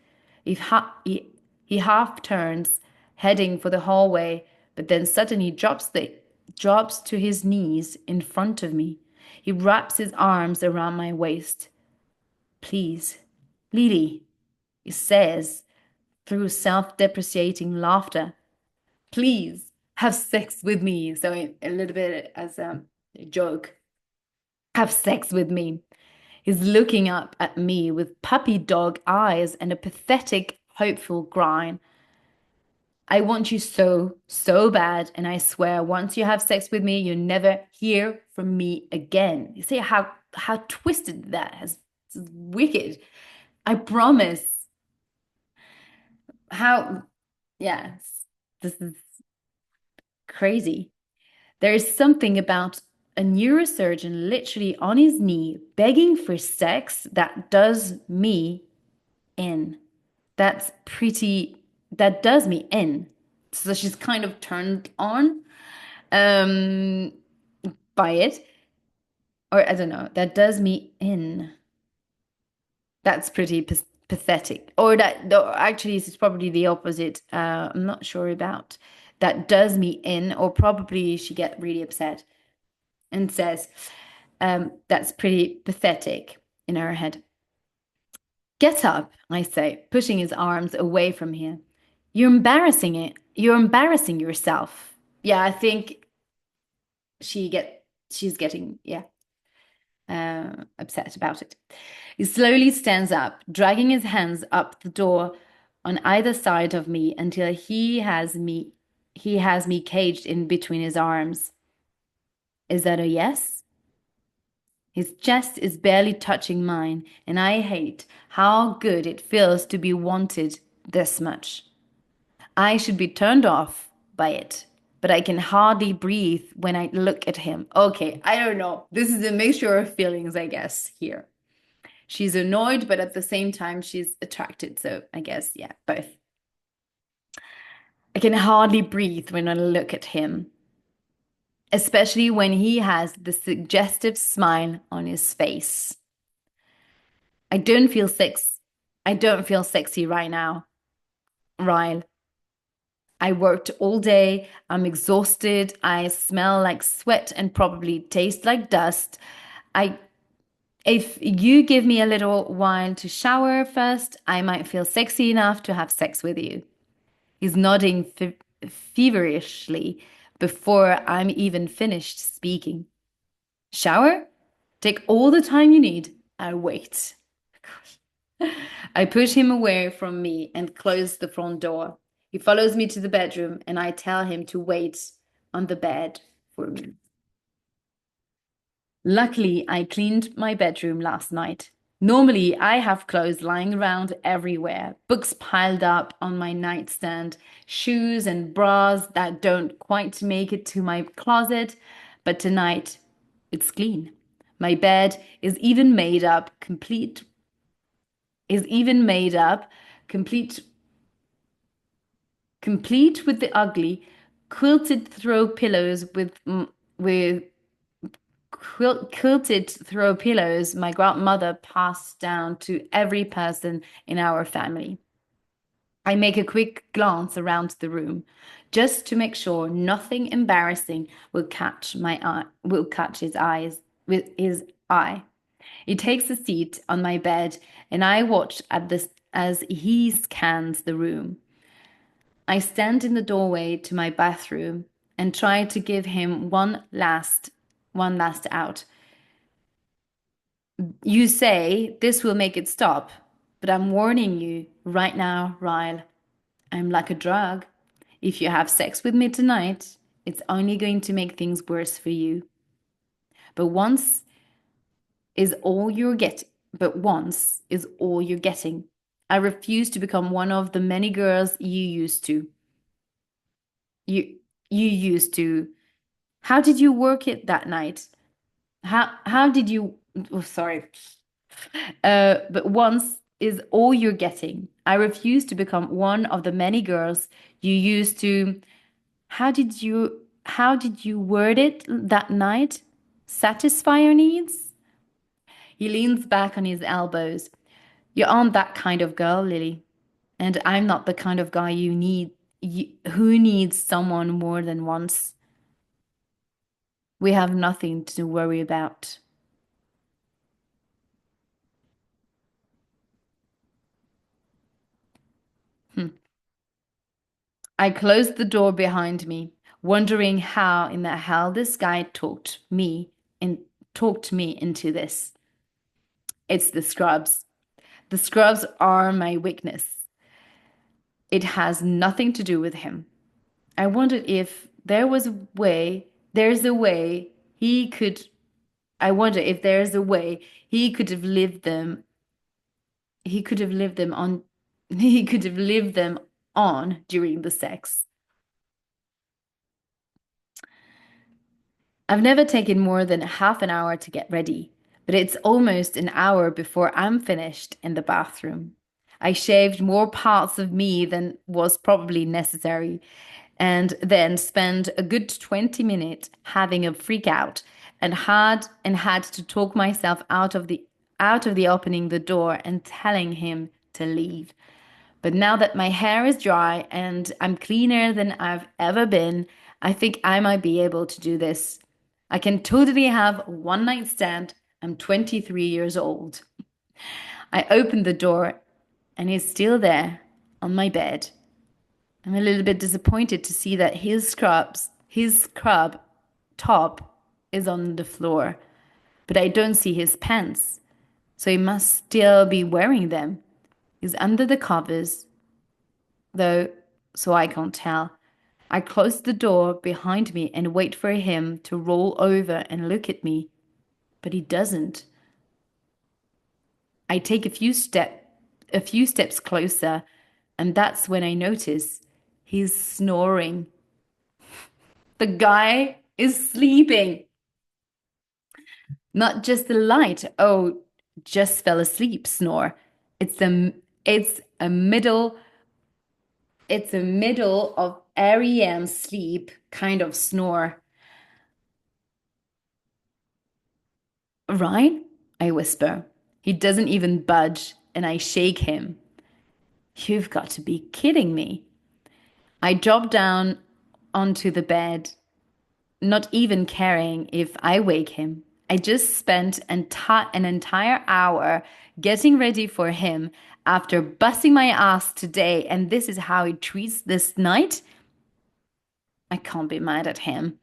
He half turns, heading for the hallway, but then suddenly drops to his knees in front of me. He wraps his arms around my waist. Please, Lily, he says through self-depreciating laughter. Please have sex with me. So a little bit as a joke. Have sex with me. He's looking up at me with puppy dog eyes and a pathetic, hopeful grin. I want you so, so bad, and I swear once you have sex with me, you'll never hear from me again. You see how twisted that has it's wicked. I promise. How yes, this is crazy. There is something about a neurosurgeon literally on his knee begging for sex that does me in. That's pretty, that does me in. So she's kind of turned on um, by it. Or I don't know, that does me in. That's pretty pathetic. Or that, no, actually, it's probably the opposite. I'm not sure about. That does me in, or probably she get really upset and says, that's pretty pathetic in her head. Get up, I say, pushing his arms away from here. You're embarrassing it. You're embarrassing yourself. Yeah, I think she's getting upset about it. He slowly stands up, dragging his hands up the door on either side of me until he has me caged in between his arms. Is that a yes? His chest is barely touching mine, and I hate how good it feels to be wanted this much. I should be turned off by it, but I can hardly breathe when I look at him. Okay, I don't know. This is a mixture of feelings, I guess, here. She's annoyed, but at the same time, she's attracted. So I guess, yeah, both. I can hardly breathe when I look at him. especially when he has the suggestive smile on his face. I don't feel sex. I don't feel sexy right now, Ryle. I worked all day. I'm exhausted. I smell like sweat and probably taste like dust. I If you give me a little while to shower first, I might feel sexy enough to have sex with you. He's nodding feverishly before I'm even finished speaking. Shower? Take all the time you need. I wait. I push him away from me and close the front door. He follows me to the bedroom and I tell him to wait on the bed for me. Luckily, I cleaned my bedroom last night. Normally, I have clothes lying around everywhere, books piled up on my nightstand, shoes and bras that don't quite make it to my closet, but tonight it's clean. My bed is even made up, is even made up, complete complete with the ugly quilted throw pillows with quilted throw pillows my grandmother passed down to every person in our family. I make a quick glance around the room just to make sure nothing embarrassing will catch his eyes with his eye. He takes a seat on my bed and I watch at this as he scans the room. I stand in the doorway to my bathroom and try to give him one last out. You say this will make it stop, but I'm warning you right now, Ryle. I'm like a drug. If you have sex with me tonight, it's only going to make things worse for you. But once is all you're getting. But once is all you're getting. I refuse to become one of the many girls you used to. You you used to. How did you work it that night? How did you oh sorry. But once is all you're getting. I refuse to become one of the many girls you used to. How did you word it that night? Satisfy your needs? He leans back on his elbows. You aren't that kind of girl, Lily. And I'm not the kind of guy who needs someone more than once. We have nothing to worry about. Hmm. I closed the door behind me, wondering how in the hell this guy talked me into this. It's the scrubs. The scrubs are my weakness. It has nothing to do with him. I wondered if there's a way he could, I wonder if there's a way he could have lived them on, he could have lived them on during the sex. I've never taken more than half an hour to get ready, but it's almost an hour before I'm finished in the bathroom. I shaved more parts of me than was probably necessary, and then spent a good 20 minutes having a freak out and had to talk myself out of the opening the door and telling him to leave. But now that my hair is dry and I'm cleaner than I've ever been, I think I might be able to do this. I can totally have a one night stand. I'm 23 years old. I open the door and he's still there on my bed. I'm a little bit disappointed to see that his scrub top is on the floor, but I don't see his pants, so he must still be wearing them. He's under the covers, though, so I can't tell. I close the door behind me and wait for him to roll over and look at me, but he doesn't. I take a few steps closer, and that's when I notice he's snoring. The guy is sleeping. Not just the light, oh, just fell asleep snore. It's a it's a middle it's a middle of REM sleep kind of snore. Right? I whisper. He doesn't even budge, and I shake him. You've got to be kidding me. I drop down onto the bed, not even caring if I wake him. I just spent an entire hour getting ready for him after busting my ass today, and this is how he treats this night? I can't be mad at him,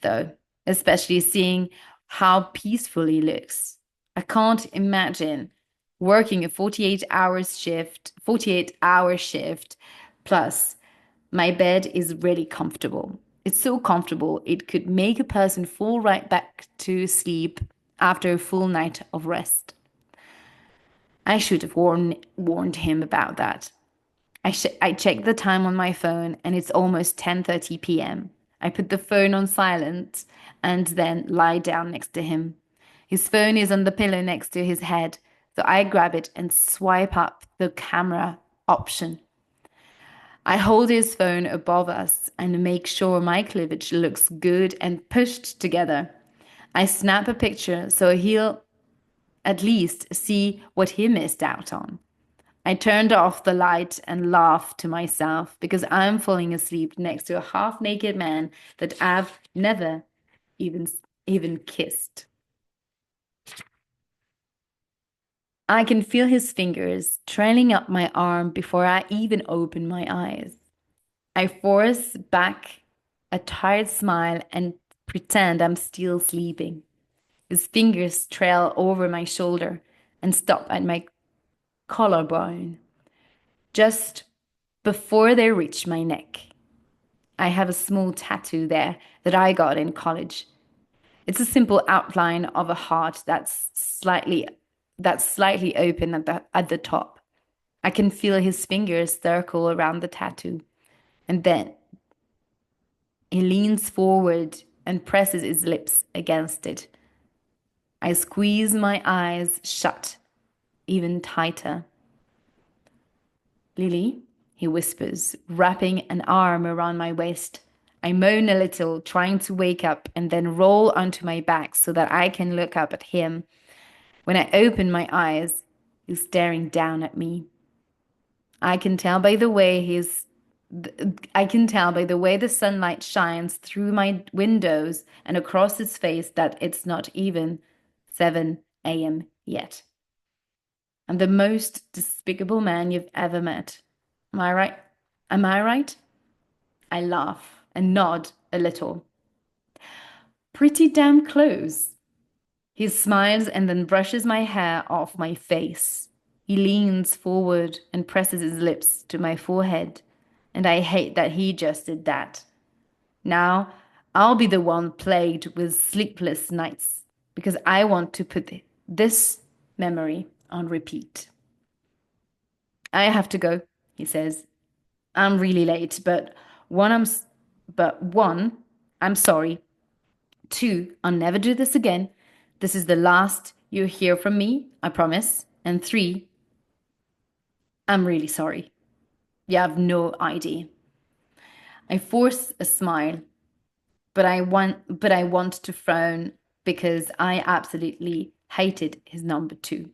though, especially seeing how peaceful he looks. I can't imagine working a 48-hour shift, plus my bed is really comfortable. It's so comfortable it could make a person fall right back to sleep after a full night of rest. I should have warned him about that. I check the time on my phone and it's almost 10:30 p.m. I put the phone on silent and then lie down next to him. His phone is on the pillow next to his head, so I grab it and swipe up the camera option. I hold his phone above us and make sure my cleavage looks good and pushed together. I snap a picture so he'll at least see what he missed out on. I turned off the light and laughed to myself because I'm falling asleep next to a half-naked man that I've never even even kissed. I can feel his fingers trailing up my arm before I even open my eyes. I force back a tired smile and pretend I'm still sleeping. His fingers trail over my shoulder and stop at my collarbone, just before they reach my neck. I have a small tattoo there that I got in college. It's a simple outline of a heart that's slightly open at the top. I can feel his fingers circle around the tattoo, and then he leans forward and presses his lips against it. I squeeze my eyes shut even tighter. Lily, he whispers, wrapping an arm around my waist. I moan a little, trying to wake up, and then roll onto my back so that I can look up at him. When I open my eyes, he's staring down at me. I can tell by the way his I can tell by the way the sunlight shines through my windows and across his face that it's not even 7 a.m. yet. I'm the most despicable man you've ever met. Am I right? Am I right? I laugh and nod a little. Pretty damn close. He smiles and then brushes my hair off my face. He leans forward and presses his lips to my forehead, and I hate that he just did that. Now, I'll be the one plagued with sleepless nights because I want to put this memory on repeat. I have to go, he says. I'm really late, one, I'm, one, I'm sorry. Two, I'll never do this again. This is the last you hear from me, I promise. And three, I'm really sorry. You have no idea. I force a smile, but I want to frown because I absolutely hated his number two.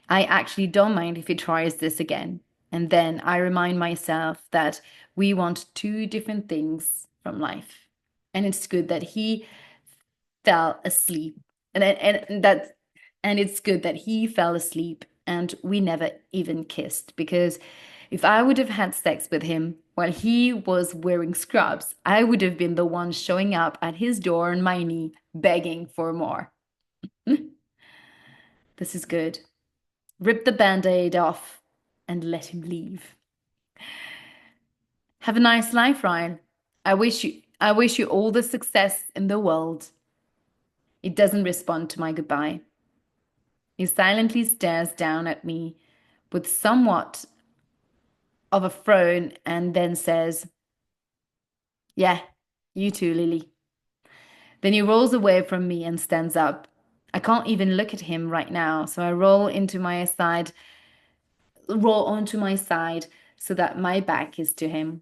I actually don't mind if he tries this again. And then I remind myself that we want two different things from life. And it's good that he fell asleep. And it's good that he fell asleep and we never even kissed because if I would have had sex with him while he was wearing scrubs, I would have been the one showing up at his door on my knee begging for more. This is good. Rip the band-aid off and let him leave. Have a nice life, Ryan. I wish you all the success in the world. He doesn't respond to my goodbye. He silently stares down at me with somewhat of a frown and then says, "Yeah, you too, Lily." Then he rolls away from me and stands up. I can't even look at him right now, so I roll onto my side so that my back is to him.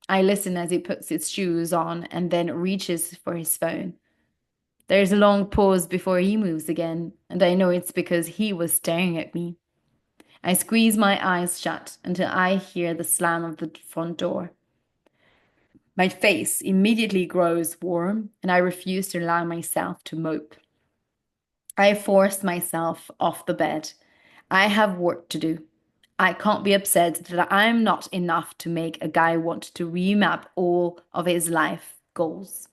I listen as he puts his shoes on and then reaches for his phone. There's a long pause before he moves again, and I know it's because he was staring at me. I squeeze my eyes shut until I hear the slam of the front door. My face immediately grows warm, and I refuse to allow myself to mope. I force myself off the bed. I have work to do. I can't be upset that I'm not enough to make a guy want to remap all of his life goals.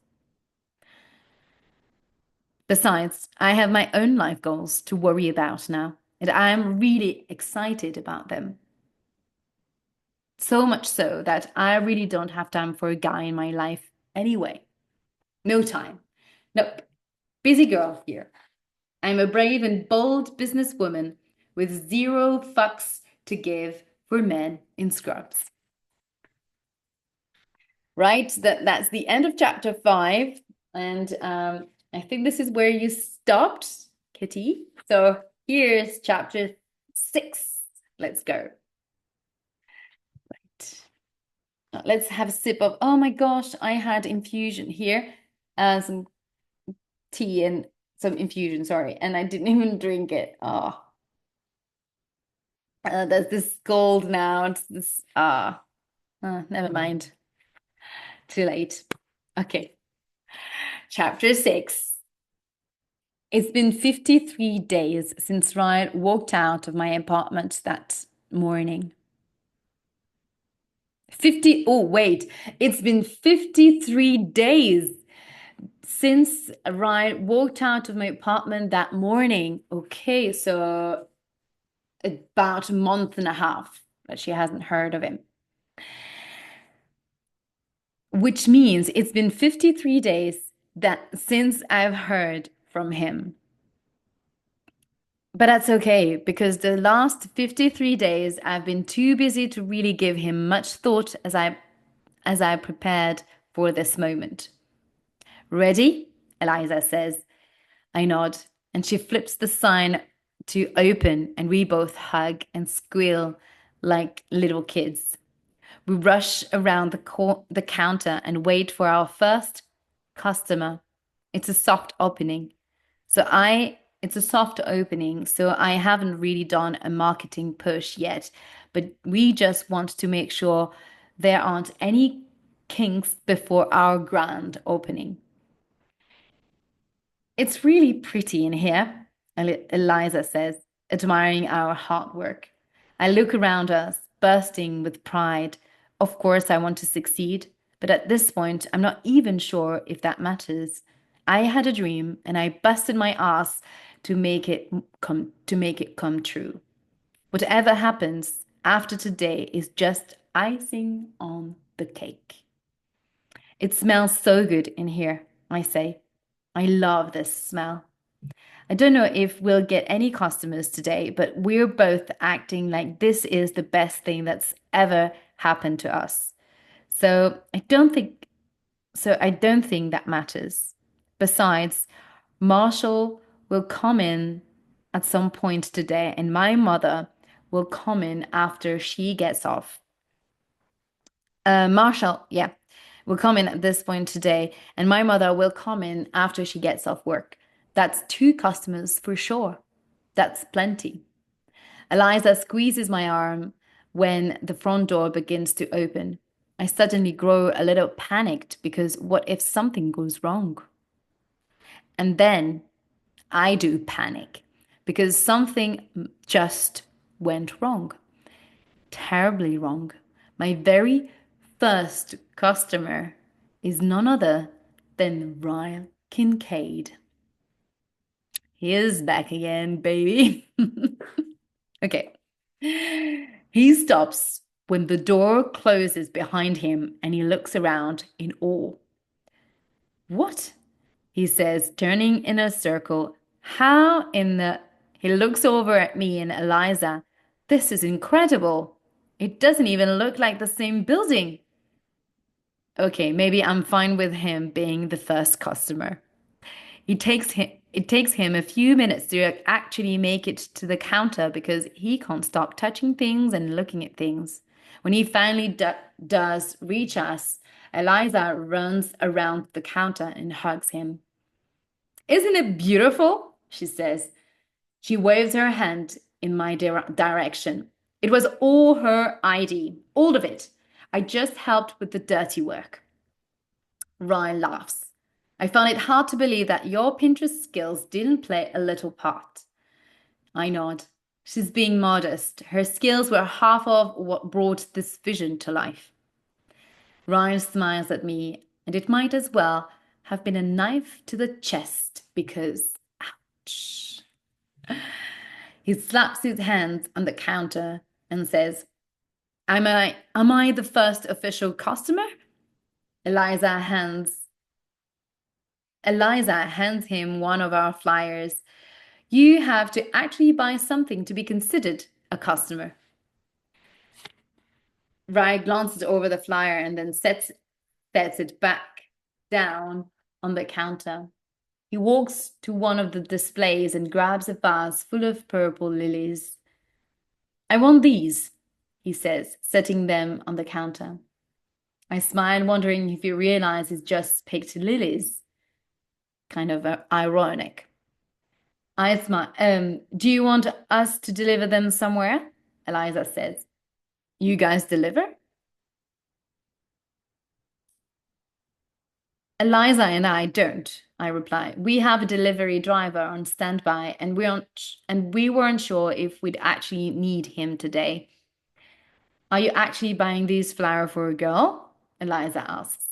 Besides, I have my own life goals to worry about now, and I'm really excited about them. So much so that I really don't have time for a guy in my life anyway. No time. Nope. Busy girl here. I'm a brave and bold businesswoman with zero fucks to give for men in scrubs. Right? That's the end of chapter 5. And I think this is where you stopped, Kitty. So here's chapter 6. Let's go. Right. Let's have a sip of, oh my gosh, I had infusion here. Some tea and some infusion, sorry. And I didn't even drink it. Oh, there's this cold now. It's this, never mind. Too late. Okay. Chapter 6. It's been 53 days since Ryle walked out of my apartment that morning. 50, oh, wait, it's been 53 days since Ryle walked out of my apartment that morning. Okay, so about a month and a half that she hasn't heard of him. Which means it's been 53 days that since I've heard from him. But that's okay because the last 53 days I've been too busy to really give him much thought as I prepared for this moment. Ready? Eliza says. I nod, and she flips the sign to open, and we both hug and squeal like little kids. We rush around the counter and wait for our first customer. It's a soft opening. It's a soft opening, so I haven't really done a marketing push yet, but we just want to make sure there aren't any kinks before our grand opening. It's really pretty in here, Eliza says, admiring our hard work. I look around us, bursting with pride. Of course, I want to succeed, but at this point, I'm not even sure if that matters. I had a dream, and I busted my ass to make it come true. Whatever happens after today is just icing on the cake. It smells so good in here, I say. I love this smell. I don't know if we'll get any customers today, but we're both acting like this is the best thing that's ever happened to us. So I don't think that matters. Besides, Marshall will come in at some point today, and my mother will come in after she gets off. Marshall, yeah, will come in at this point today, and my mother will come in after she gets off work. That's 2 customers for sure. That's plenty. Eliza squeezes my arm when the front door begins to open. I suddenly grow a little panicked because what if something goes wrong? And then I do panic because something just went wrong. Terribly wrong. My very first customer is none other than Ryle Kincaid. He is back again, baby. Okay. He stops when the door closes behind him and he looks around in awe. What? He says, turning in a circle. How in the... He looks over at me and Eliza. This is incredible. It doesn't even look like the same building. Okay, maybe I'm fine with him being the first customer. It takes him a few minutes to actually make it to the counter because he can't stop touching things and looking at things. When he finally does reach us, Eliza runs around the counter and hugs him. Isn't it beautiful? She says. She waves her hand in my direction. It was all her idea, all of it. I just helped with the dirty work. Ryan laughs. I found it hard to believe that your Pinterest skills didn't play a little part. I nod. She's being modest. Her skills were half of what brought this vision to life. Ryan smiles at me, and it might as well have been a knife to the chest because, ouch. He slaps his hands on the counter and says, am I the first official customer? Eliza hands Eliza hands him one of our flyers. You have to actually buy something to be considered a customer. Rye glances over the flyer and then sets it back down on the counter. He walks to one of the displays and grabs a vase full of purple lilies. I want these, he says, setting them on the counter. I smile, wondering if he realizes he's just picked lilies. Kind of ironic. I smile. Do you want us to deliver them somewhere? Eliza says. You guys deliver? Eliza and I don't, I reply. We have a delivery driver on standby and we weren't sure if we'd actually need him today. Are you actually buying these flowers for a girl? Eliza asks.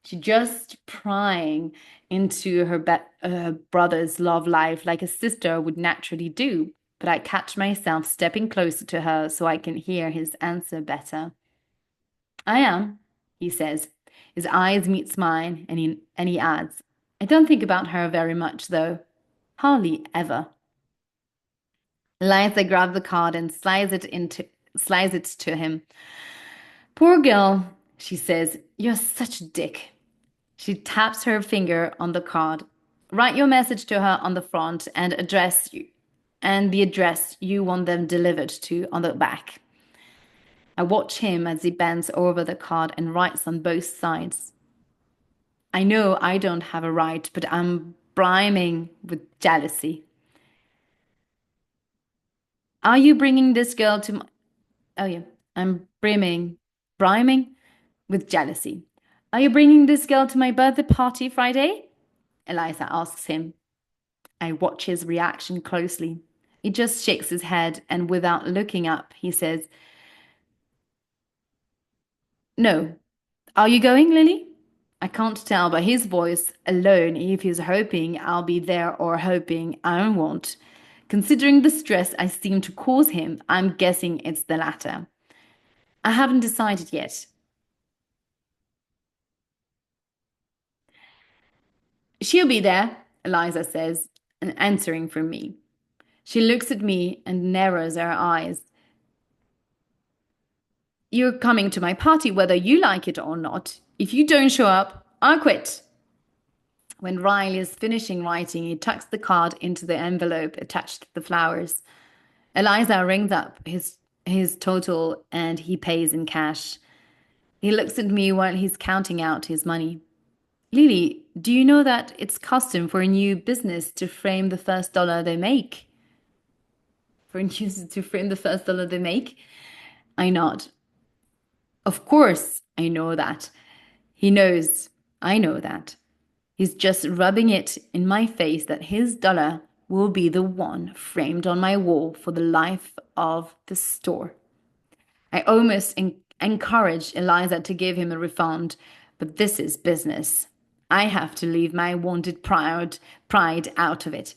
She just prying into her brother's love life like a sister would naturally do. But I catch myself stepping closer to her so I can hear his answer better. I am, he says. His eyes meet mine, and he adds, I don't think about her very much, though. Hardly ever. Eliza grabs the card and slides it to him. Poor girl, she says. You're such a dick. She taps her finger on the card. Write your message to her on the front and the address you want them delivered to on the back. I watch him as he bends over the card and writes on both sides. I know I don't have a right, but I'm brimming with jealousy. Are you bringing this girl to my... Oh, yeah. I'm briming with jealousy. Are you bringing this girl to my birthday party Friday? Eliza asks him. I watch his reaction closely. He just shakes his head and without looking up, he says, No. Are you going, Lily? I can't tell by his voice alone if he's hoping I'll be there or hoping I won't. Considering the stress I seem to cause him, I'm guessing it's the latter. I haven't decided yet. She'll be there, Eliza says, and answering for me. She looks at me and narrows her eyes. You're coming to my party whether you like it or not. If you don't show up, I'll quit. When Ryle is finishing writing, he tucks the card into the envelope attached to the flowers. Eliza rings up his total and he pays in cash. He looks at me while he's counting out his money. Lily, do you know that it's custom for a new business to frame the first dollar they make? To frame the first dollar they make? I nod. Of course, I know that. He knows I know that. He's just rubbing it in my face that his dollar will be the one framed on my wall for the life of the store. I almost encourage Eliza to give him a refund, but this is business. I have to leave my wanted pride out of it.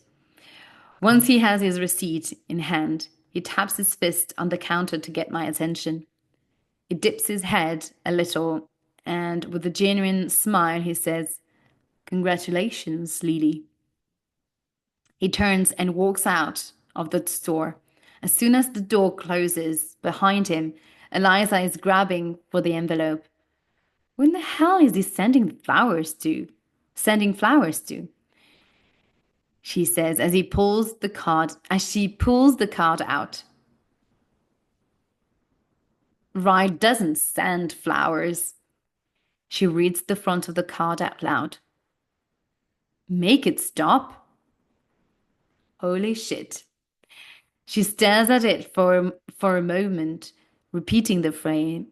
Once he has his receipt in hand, he taps his fist on the counter to get my attention. He dips his head a little, and with a genuine smile, he says, Congratulations, Lily. He turns and walks out of the store. As soon as the door closes behind him, Eliza is grabbing for the envelope. When the hell is he sending flowers to? She says as she pulls the card out. Rye doesn't send flowers. She reads the front of the card out loud. Make it stop? Holy shit. She stares at it for a moment, repeating the phrase,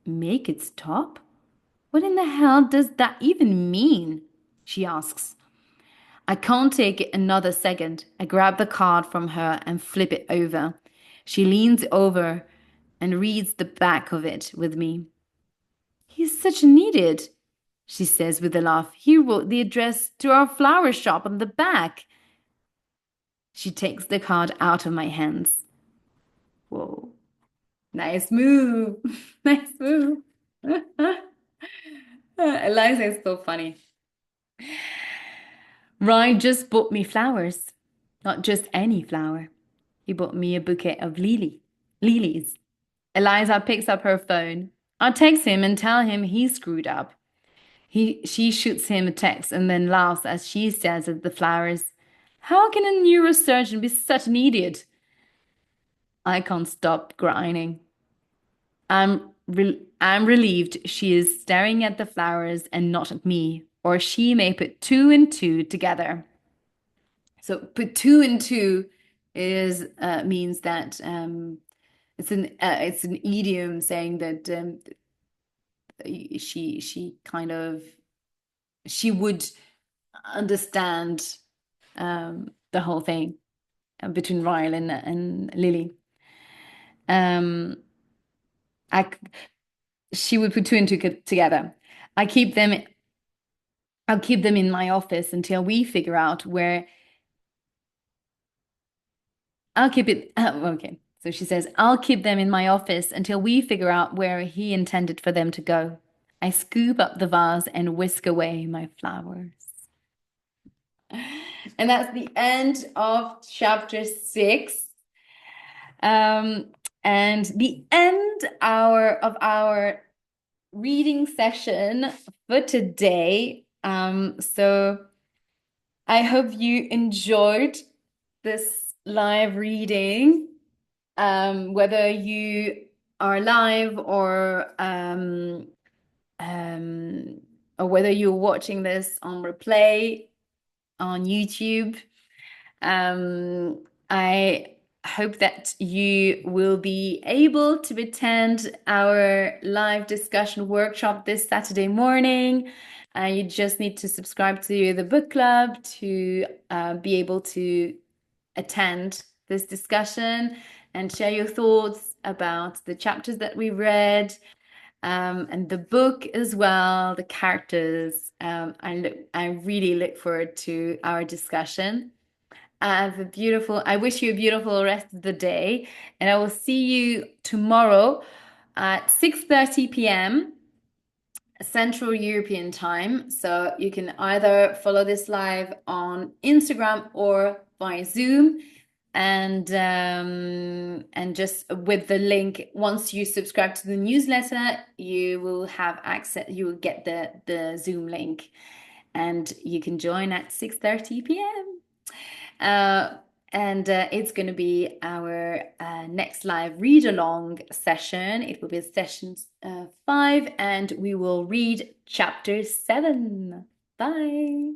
make it stop? What in the hell does that even mean? She asks. I can't take it another second. I grab the card from her and flip it over. She leans over and reads the back of it with me. He's such an idiot, she says with a laugh. He wrote the address to our flower shop on the back. She takes the card out of my hands. Whoa. Nice move. Nice move. Eliza is so funny. Rye just bought me flowers. Not just any flower. He bought me a bouquet of lilies. Eliza picks up her phone. I text him and tell him he screwed up. She shoots him a text and then laughs as she stares at the flowers. How can a neurosurgeon be such an idiot? I can't stop grinding. I'm relieved she is staring at the flowers and not at me, or she may put two and two together. So put two and two is means that it's an idiom saying that she kind of she would understand the whole thing between Ryle and Lily. Um, I she would put two and two together. I keep them. I'll keep them in my office until we figure out where. I'll keep it. Okay. So she says, I'll keep them in my office until we figure out where he intended for them to go. I scoop up the vase and whisk away my flowers. And that's the end of chapter 6. And the end of our reading session for today. So I hope you enjoyed this live reading, whether you are live or whether you're watching this on replay on YouTube. I hope that you will be able to attend our live discussion workshop this Saturday morning. You just need to subscribe to the book club to be able to attend this discussion and share your thoughts about the chapters that we read, and the book as well, the characters. I really look forward to our discussion. I wish you a beautiful rest of the day, and I will see you tomorrow at 6:30 p.m. Central European time. So you can either follow this live on Instagram or via Zoom. And just with the link, once you subscribe to the newsletter, you will have access, you will get the Zoom link, and you can join at 6:30 p.m. And it's going to be our next live read along session. It will be session 5, and we will read chapter 7. Bye.